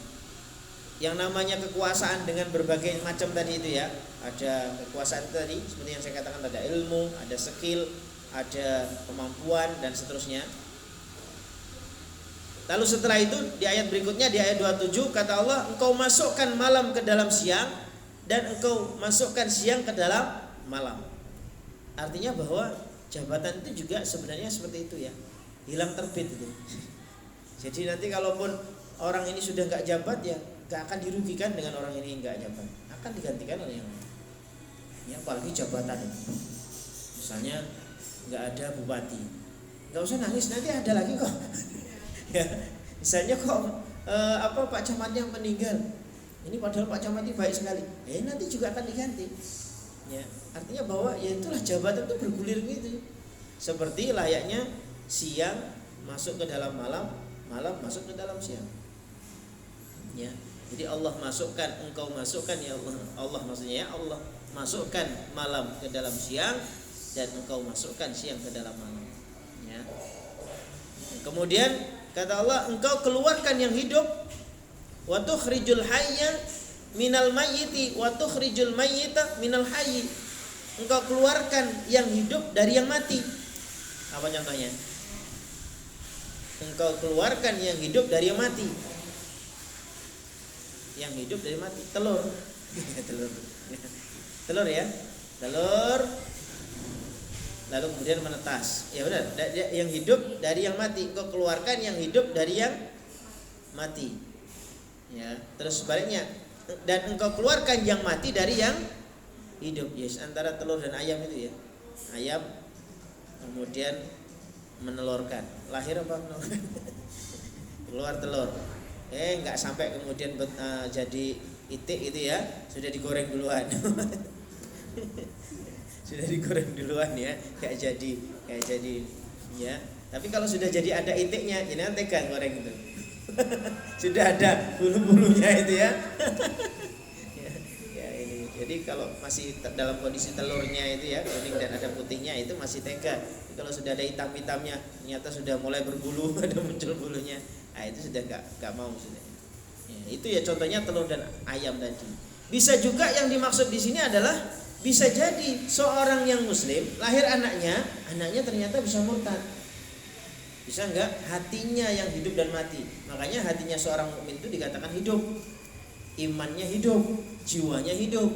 yang namanya kekuasaan dengan berbagai macam tadi itu, ya, ada kekuasaan tadi seperti yang saya katakan, ada ilmu, ada skill, ada kemampuan dan seterusnya. Lalu setelah itu di ayat berikutnya, di ayat 27 kata Allah, engkau masukkan malam ke dalam siang dan engkau masukkan siang ke dalam malam. Artinya bahwa jabatan itu juga sebenarnya seperti itu, ya, hilang terbit itu. Jadi nanti kalaupun orang ini sudah nggak jabat, ya gak akan dirugikan dengan orang ini nggak jabat, akan digantikan oleh yang lain. Ya, apalagi jabatan itu, misalnya nggak ada bupati, nggak usah nangis, nanti ada lagi kok. Ya, misalnya kok Pak Camatnya meninggal, ini padahal Pak Camat baik sekali, nanti juga akan diganti. Ya, artinya bahwa ya itulah jabatan itu bergulir gitu, seperti layaknya siang masuk ke dalam malam, malam masuk ke dalam siang. Ya, jadi Allah masukkan, engkau masukkan, ya Allah maksudnya, ya Allah masukkan malam ke dalam siang dan engkau masukkan siang ke dalam malam. Ya. Kemudian kata Allah, engkau keluarkan yang hidup, wa tukhrijul hayya minal mayyiti wa tukhrijul mayyita minal hayyi. Engkau keluarkan yang hidup dari yang mati. Apa contohnya? Engkau keluarkan yang hidup dari yang mati. Yang hidup dari mati, telur. Telur, ya, telur. Lalu kemudian menetas. Ya benar, yang hidup dari yang mati. Engkau keluarkan yang hidup dari yang mati. Ya, terus sebaliknya, dan engkau keluarkan yang mati dari yang hidup. Yes, antara telur dan ayam itu, ya. Ayam kemudian menelurkan. Lahir apa menelurkan? Keluar telur. Nggak sampai kemudian jadi itik itu, ya, sudah digoreng duluan. Sudah digoreng duluan, ya, kayak jadi, ya. Tapi kalau sudah jadi ada itiknya, jangan tega goreng itu. Sudah ada bulu-bulunya itu, ya. Ya, ini. Jadi kalau masih dalam kondisi telurnya itu, ya, kuning dan ada putihnya, itu masih tega. Kalau sudah ada hitam-hitamnya, ternyata sudah mulai berbulu, ada muncul bulunya, nah itu sudah nggak mau sudah. Ya, itu ya contohnya telur dan ayam tadi. Bisa juga yang dimaksud di sini adalah bisa jadi seorang yang muslim lahir anaknya ternyata bisa murtad. Bisa enggak? Hatinya yang hidup dan mati. Makanya hatinya seorang mukmin itu dikatakan hidup, imannya hidup, jiwanya hidup.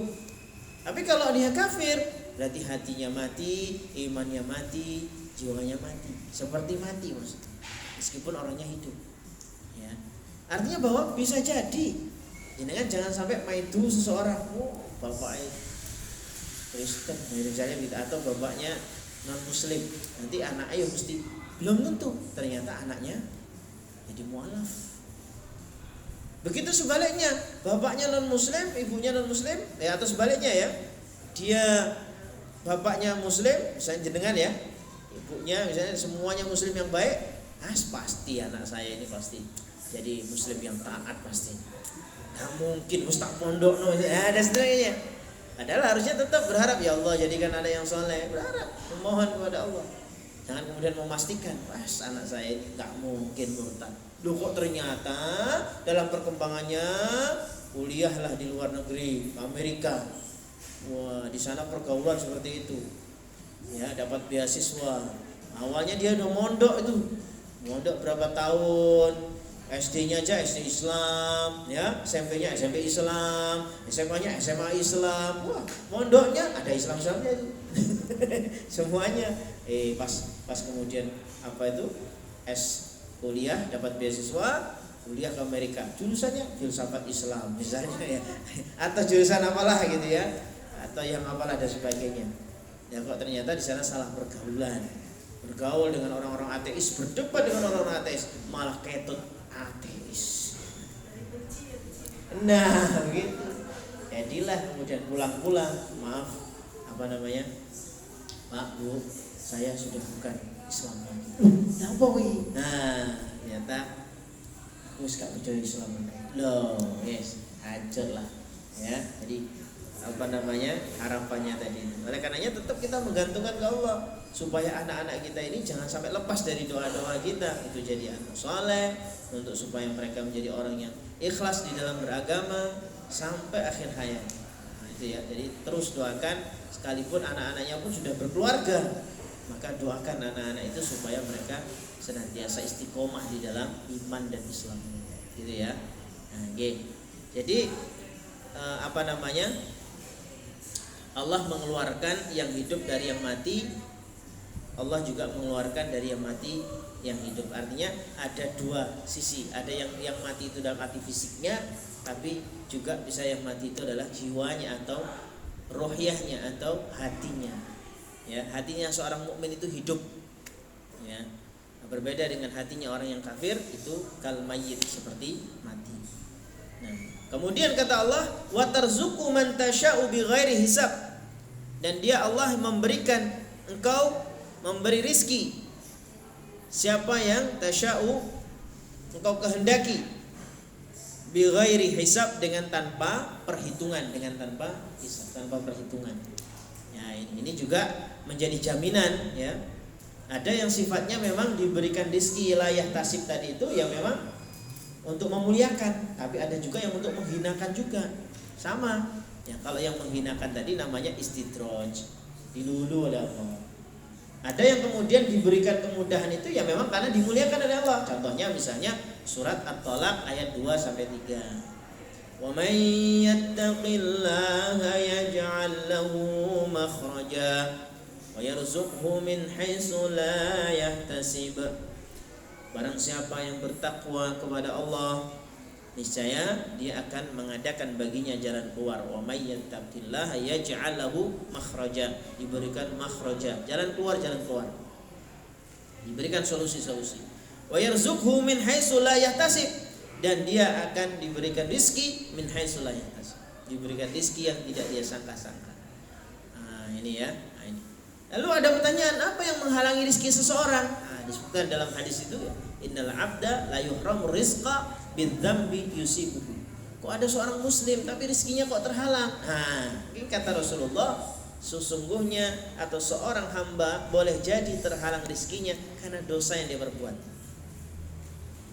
Tapi kalau dia kafir, berarti hatinya mati, imannya mati, jiwanya mati. Seperti mati maksudnya, meskipun orangnya hidup. Ya. Artinya bahwa bisa jadi. Jangan sampai maidu seseorang, bapak Kristen misalnya gitu, atau bapaknya non muslim, nanti anaknya mesti belum tentu ternyata anaknya jadi mualaf. Begitu sebaliknya, bapaknya non muslim, ibunya non muslim, ya atau sebaliknya ya, dia bapaknya muslim, misalnya jenengan ya, ibunya misalnya semuanya muslim yang baik, pasti anak saya ini pasti jadi muslim yang taat pasti. Nggak mungkin ustaz pondok dan seterusnya. Padahal harusnya tetap berharap, ya Allah jadikan anak yang soleh, berharap, memohon kepada Allah. Jangan kemudian memastikan, anak saya ini nggak mungkin murtad. Loh kok ternyata dalam perkembangannya kuliahlah di luar negeri, Amerika. Wah, di sana pergaulan seperti itu. Ya, dapat beasiswa. Awalnya dia udah mondok itu. Mondok berapa tahun? SD-nya aja SD Islam, ya, SMP-nya SMP Islam, SMA-nya SMA Islam. Wah, mondoknya ada Islam-Islamnya itu. Semuanya. Pas kemudian apa itu? Kuliah dapat beasiswa, kuliah ke Amerika. Jurusannya filsafat Islam misalnya ya. Atau jurusan apalah gitu ya. Atau yang apalah dan sebagainya. Ya kok ternyata di sana salah pergaulan. Bergaul dengan orang-orang ateis, berdebat dengan orang-orang ateis, malah ketut ateis. Nah, begitu. Jadilah kemudian pulang-pulang, maaf, Pak, Bu, saya sudah bukan Islam lagi. Napa kuwi? Nah, ternyata aku gak percaya Islam lagi. Loh, yes, hancur lah. Ya, jadi harapannya tadi. Oleh karenanya tetap kita menggantungkan ke Allah supaya anak-anak kita ini jangan sampai lepas dari doa-doa kita. Itu jadi anak soleh, untuk supaya mereka menjadi orang yang ikhlas di dalam beragama sampai akhir hayat. Nah, itu ya. Jadi terus doakan, sekalipun anak-anaknya pun sudah berkeluarga, maka doakan anak-anak itu supaya mereka senantiasa istiqomah di dalam iman dan Islam. Gitu ya. Nah, jadi Allah mengeluarkan yang hidup dari yang mati, Allah juga mengeluarkan dari yang mati yang hidup. Artinya ada dua sisi. Ada yang mati itu dalam arti fisiknya, tapi juga bisa yang mati itu adalah jiwanya atau rohiyahnya atau hatinya. Ya, hatinya seorang mukmin itu hidup. Ya. Berbeda dengan hatinya orang yang kafir, itu kal mayyit, seperti mati. Nah, kemudian kata Allah, wa tarzuqu man tasya'u bighairi hisab. Dan dia Allah memberikan engkau, memberi rizki siapa yang tasya'u, engkau kehendaki, bighairi hisab, dengan tanpa perhitungan, dengan tanpa hisab, tanpa perhitungan. Ya, ini juga menjadi jaminan ya. Ada yang sifatnya memang diberikan rizki wilayah tasib tadi itu yang memang untuk memuliakan, tapi ada juga yang untuk menghinakan juga. Sama. Ya, kalau yang menghinakan tadi namanya istidraj, dilulu oleh Allah. Ada yang kemudian diberikan kemudahan itu ya memang karena dimuliakan oleh Allah. Contohnya misalnya surat At-Talaq ayat 2 sampai 3. Wa may yattaqillaha yaj'al lahu makhraja wa yarzuqhu min haitsu la yahtasib. Barang siapa yang bertakwa kepada Allah, niscaya dia akan mengadakan baginya jalan keluar. Wa may yattaqillaha yaj'al lahu makhraja, diberikan makhraja, jalan keluar, diberikan solusi-solusi. Wa yarzuqhu min haitsu la yahtasib, dan dia akan diberikan rizki min haitsu la yahtasib, diberikan rizki yang tidak dia sangka-sangka. Nah, ini ya. Nah, ini. Lalu ada pertanyaan, apa yang menghalangi rizki seseorang? Nah, disebutkan dalam hadis itu ya, innal abda la yuhramu rizqa bidzambi yusibuhu. Kok ada seorang muslim tapi rezekinya kok terhalang? Nah, ini kata Rasulullah, sesungguhnya atau seorang hamba boleh jadi terhalang rezekinya karena dosa yang dia perbuat.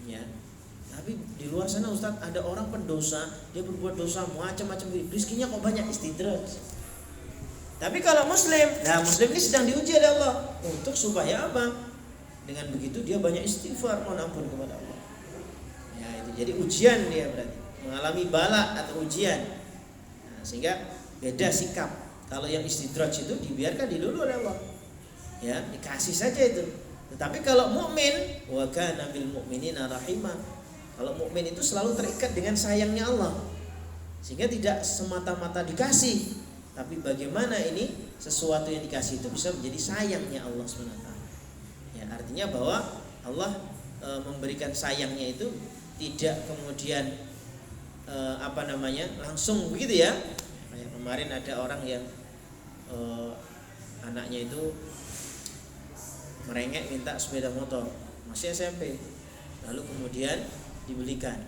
Ya. Tapi di luar sana Ustaz, ada orang pendosa, dia berbuat dosa macam-macam, rezekinya kok banyak, istidraj. Tapi kalau muslim, nah muslim ini sedang diuji oleh Allah untuk supaya apa? Dengan begitu dia banyak istighfar, mohon ampun kepada Allah. Ya, itu jadi ujian, dia berarti mengalami bala atau ujian. Nah, sehingga beda sikap. Kalau yang istidraj itu dibiarkan dilulu oleh Allah. Ya, dikasih saja itu. Tetapi kalau mukmin, wa kana bil mu'minina rahimah. Kalau mukmin itu selalu terikat dengan sayangnya Allah. Sehingga tidak semata-mata dikasih, Tapi bagaimana ini sesuatu yang dikasih itu bisa menjadi sayangnya Allah SWT. Ya, artinya bahwa Allah memberikan sayangnya itu tidak kemudian langsung begitu ya. Kayak kemarin ada orang yang anaknya itu merengek minta sepeda motor, masih SMP. Lalu kemudian dibelikan.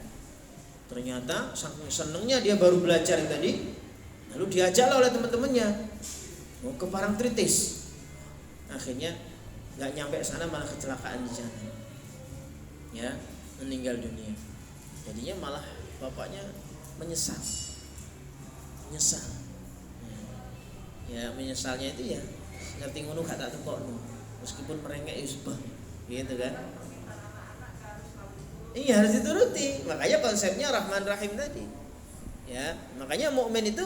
Ternyata saking senengnya dia baru belajar tadi, lalu diajaklah oleh teman-temannya mau ke Parangtritis. Akhirnya nggak nyampe sana malah kecelakaan di sana, ya, meninggal dunia. Jadinya malah bapaknya menyesal. Ya menyesalnya itu ya ngerti ngono gak tak tekokno, meskipun merengek yusbah, gitu kan. Iya, harus dituruti. Makanya konsepnya Rahman Rahim tadi. Ya, makanya mukmin itu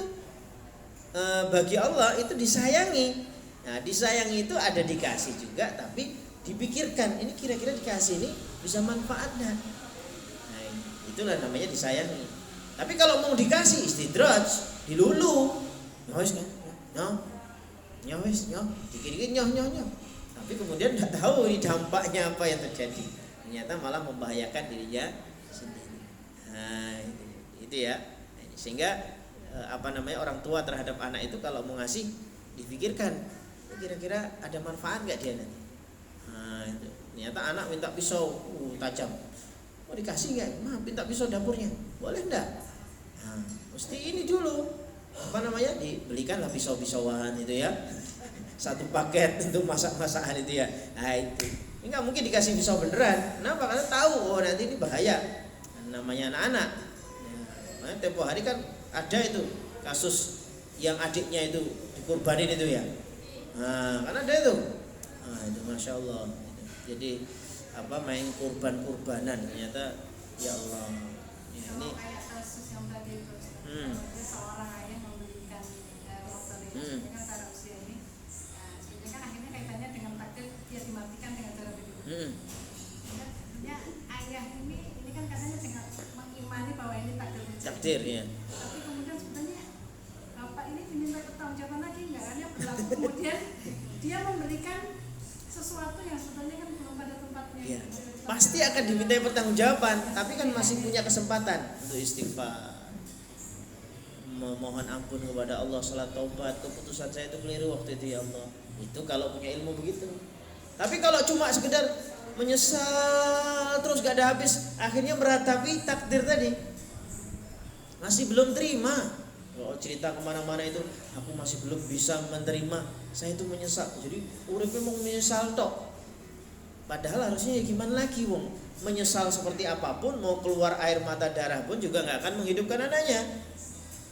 bagi Allah itu disayangi. Nah, disayangi itu ada dikasih juga, tapi dipikirkan ini kira-kira dikasih ini bisa manfaatnya. Nah, itulah namanya disayangi. Tapi kalau mau dikasih istidraj, dilulu. Wis kan? Dikit-dikit nyoh. Tapi kemudian tidak tahu ini dampaknya apa yang terjadi. Ternyata malah membahayakan dirinya sendiri. Nah, itu ya. Sehingga orang tua terhadap anak itu kalau mau ngasih dipikirkan kira-kira ada manfaat nggak dia nanti. Nah, itu. Ternyata anak minta pisau tajam, mau dikasih nggak? Minta pisau dapurnya, boleh enggak? Nah, mesti ini dulu dibelikanlah pisau-pisauan itu ya, satu paket untuk masak-masakan itu ya. Nah itu, ini nggak mungkin dikasih pisau beneran. Kenapa? Karena tahu nanti ini bahaya. Namanya anak-anak. Nah, tempo hari kan ada itu kasus yang adiknya itu dikurbanin itu ya. Nah, kan ada itu. Nah, itu masya Allah. Jadi main kurban-kurbanan ternyata ya Allah. Ya, ini
kayak kasus yang tadi itu. Seorang ayah membelikan motor itu kan pada usia ini. Nah, sebenarnya kan akhirnya kaitannya dengan takdir dia dimatikan dengan cara begitu. Sebenarnya ayah ini kan katanya dengan mengimani bahwa ini takdir
ya.
Tapi kemudian sebenarnya bapak ini diminta pertanggungjawaban lagi nggak? Karena berlaku kemudian dia memberikan sesuatu yang sebenarnya kan belum pada tempatnya.
Ya. Pasti akan dimintai pertanggungjawaban, tapi kan masih punya kesempatan untuk istighfar, memohon ampun kepada Allah, salat taubat, keputusan saya itu keliru waktu itu ya Allah. Itu kalau punya ilmu begitu. Tapi kalau cuma sekedar menyesal terus gak ada habis, akhirnya meratapi takdir tadi, masih belum terima. Kalau cerita kemana-mana itu, aku masih belum bisa menerima, saya itu menyesal. Jadi uripnya mau menyesal tok. Padahal harusnya ya gimana lagi wong, menyesal seperti apapun, mau keluar air mata darah pun juga gak akan menghidupkan anaknya.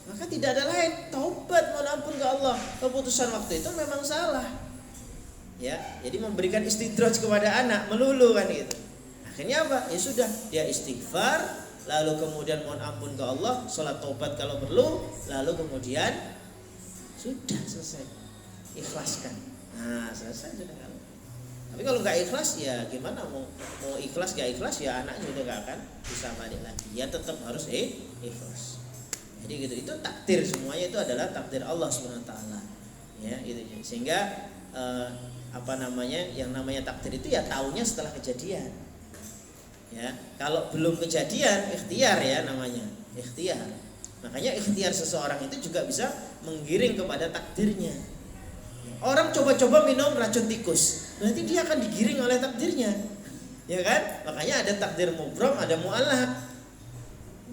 Maka tidak ada lain, taubat, mohon ampun ke Allah. Keputusan waktu itu memang salah. Ya, jadi memberikan istidraj kepada anak melulu kan gitu. Akhirnya apa? Ya sudah, dia istighfar, lalu kemudian mohon ampun ke Allah, salat taubat kalau perlu, lalu kemudian sudah selesai. Ikhlaskan. Nah, selesai sudah kan. Tapi kalau nggak ikhlas ya gimana, mau ikhlas nggak ikhlas ya anaknya udah nggak akan bisa balik lagi. Ya tetap harus ikhlas. Jadi gitu, itu takdir, semuanya itu adalah takdir Allah SWT. Ya, itu. Sehingga yang namanya takdir itu ya taunya setelah kejadian. Ya, kalau belum kejadian ikhtiar ya namanya, ikhtiar. Makanya ikhtiar seseorang itu juga bisa menggiring kepada takdirnya. Orang coba-coba minum racun tikus, berarti dia akan digiring oleh takdirnya. Ya kan? Makanya ada takdir mubrom, ada mu'allaq.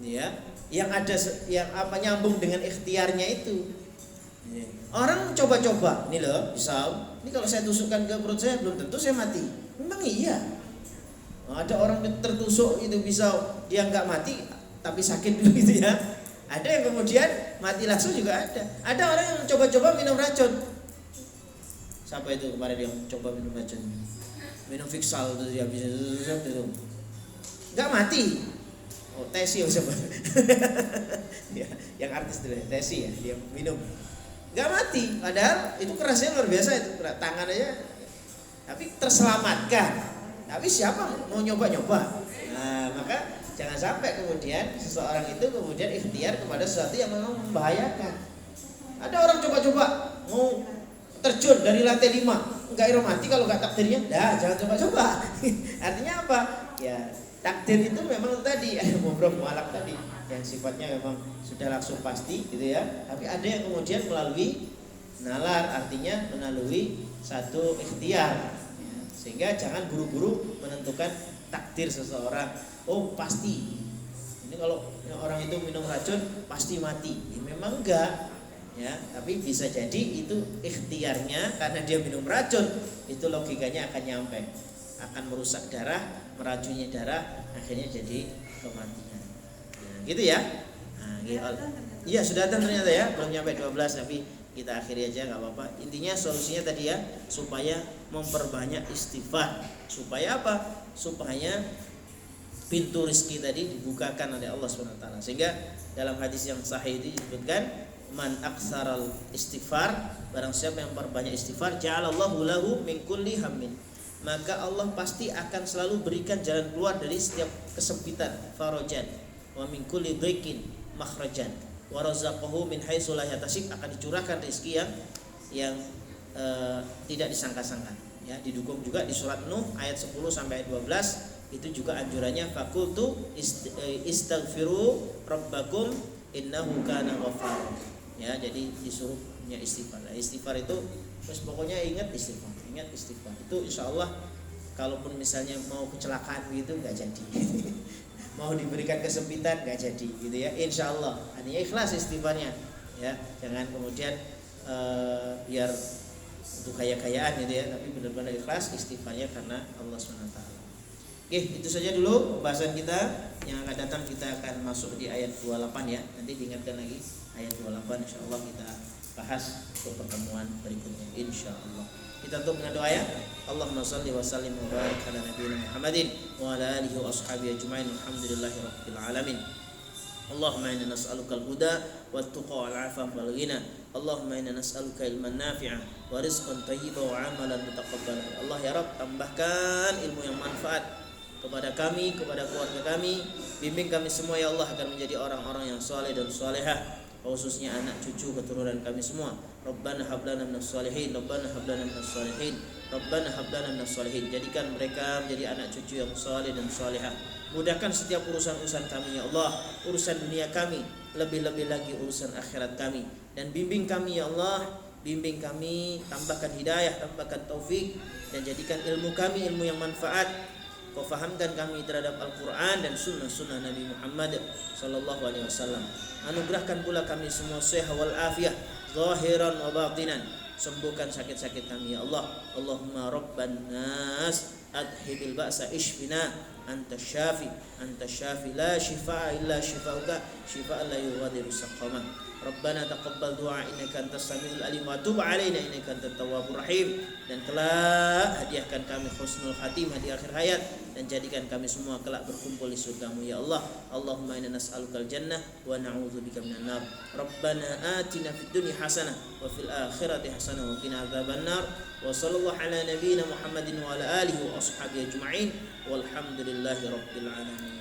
Ya, yang ada nyambung dengan ikhtiarnya itu. Orang coba-coba, ini loh, pisau. Ini kalau saya tusukkan ke perut saya belum tentu saya mati. Memang iya. Ada orang tertusuk itu pisau, dia nggak mati tapi sakit dulu gitu ya. Ada yang kemudian mati langsung juga ada. Ada orang yang coba-coba minum racun. Siapa itu kemarin yang coba minum racun? Minum Fixal itu dia bisa itu. Nggak mati. Oh, Tesi siapa? Ya, yang artis itu Tesi ya, dia minum. Nggak mati, padahal itu kerasnya luar biasa itu, tangan aja. Tapi terselamatkan. Tapi siapa mau nyoba-nyoba? Nah, maka jangan sampai kemudian seseorang itu kemudian ikhtiar kepada sesuatu yang memang membahayakan. Ada orang coba-coba mau terjun dari lantai 5, enggak mati kalau enggak takdirnya. Dah, jangan coba-coba. Artinya apa? Ya, takdir itu memang tadi ada mubrah mualak tadi yang sifatnya memang sudah langsung pasti gitu ya. Tapi ada yang kemudian melalui nalar, artinya melalui satu ikhtiar. Ya, sehingga jangan buru-buru menentukan takdir seseorang. Oh, pasti. Ini kalau orang itu minum racun pasti mati. Ya, memang enggak. Ya, tapi bisa jadi itu ikhtiarnya karena dia minum racun, itu logikanya akan nyampe, akan merusak darah, meracuni darah, akhirnya jadi kematian. Nah, gitu ya. Nah, gitu. Iya sudah datang ternyata ya, belum nyampe 12 tapi kita akhiri aja nggak apa-apa. Intinya solusinya tadi ya, supaya memperbanyak istighfar. Supaya apa? Supaya pintu rezeki tadi dibukakan oleh Allah SWT. Sehingga dalam hadis yang sahih itu disebutkan, man aksaral istighfar, barang siapa yang perbanyak istighfar, ja'alallahu lahu min kulli hammin, maka Allah pasti akan selalu berikan jalan keluar dari setiap kesempitan, farajan, wa min kulli dhiqin makhrajan, wa razaqahu min haitsu la yahtasib, akan dicurahkan rezeki yang tidak disangka-sangka. Ya, didukung juga di surat Nuh ayat 10 sampai ayat 12, itu juga anjurannya faqultu istaghfiru rabbakum innahu kana ghafar. Ya, jadi disuruhnya istighfar. Nah, istighfar itu terus pokoknya ingat istighfar. Itu insyaallah kalaupun misalnya mau kecelakaan gitu nggak jadi. Mau diberikan kesempitan nggak jadi gitu ya. Insyaallah. Artinya ikhlas istighfarnya. Ya, jangan kemudian biar untuk kaya-kayaan gitu ya, tapi benar-benar ikhlas istighfarnya karena Allah SWT. Oke, itu saja dulu pembahasan kita. Yang akan datang kita akan masuk di ayat 28 ya. Nanti diingatkan lagi ayat 28, insyaallah kita bahas untuk pertemuan berikutnya insyaallah. Kita tutup dengan doa ya. Allahumma shalli wa sallim wa barik ala nabiyina Muhammadin wa ala alihi wa ashabihi ajma'in. Alhamdulillahirabbil alamin. Allahumma inna nas'aluka al-huda wat-tuqa wal-'afaf wal-ghina. Allahumma inna nas'aluka ilman nafi'an wa rizqan thayyiban wa 'amalan mutaqabbalan. Allah ya Rabb, tambahkan ilmu yang manfaat kepada kami, kepada keluarga kami. Bimbing kami semua ya Allah agar menjadi orang-orang yang saleh dan salehah, khususnya anak cucu keturunan kami semua. Rabbana hab lana minas shalihin, Rabbana hab lana minas shalihin, Rabbana hab lana minas shalihin. Jadikan mereka menjadi anak cucu yang saleh dan salehah. Mudahkan setiap urusan-urusan kami ya Allah, urusan dunia kami, lebih-lebih lagi urusan akhirat kami. Dan bimbing kami ya Allah, bimbing kami, tambahkan hidayah, tambahkan taufik, dan jadikan ilmu kami ilmu yang manfaat. Kau fahamkan kami terhadap Al-Quran dan sunnah-sunnah Nabi Muhammad sallallahu alaihi wasallam. Anugerahkan pula kami semua sehat wal afiyah, zahiran wa batinan. Sembuhkan sakit-sakit kami ya Allah. Allahumma rabban nas adhibil ba'sa ishfina anta syafi la shifaa illa shifauka shifaan la yughadiru saqama. Rabbana taqabbal du'a innaka antas samiul alim wa tub 'alaina innaka antat tawwabur rahim. Dan kelak hadiahkan kami husnul khatimah di akhir hayat, dan jadikan kami semua kelak berkumpul di surga-Mu ya Allah. Allahumma inna nas'alukal jannah wa na'udzubika minan nar. Rabbana atina fid dunya hasanah wa fil akhirati hasanah wa qina adzabannar. Wa sallallahu ala nabiyyina Muhammadin wa ala alihi wa ashabihi ajma'in. Walhamdulillahi rabbil alamin.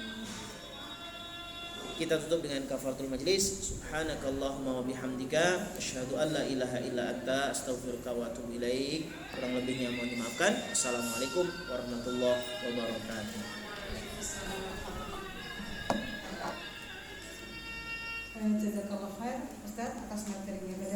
Kita tutup dengan kafaratul majlis. Subhanakallahumma wa bihamdika asyhadu an la ilaha illa anta astaghfiruka wa atubu ilaik. Kurang lebihnya mohon dimaafkan. Assalamualaikum warahmatullahi wabarakatuh.
Jazakallah khair Ustaz atas materinya.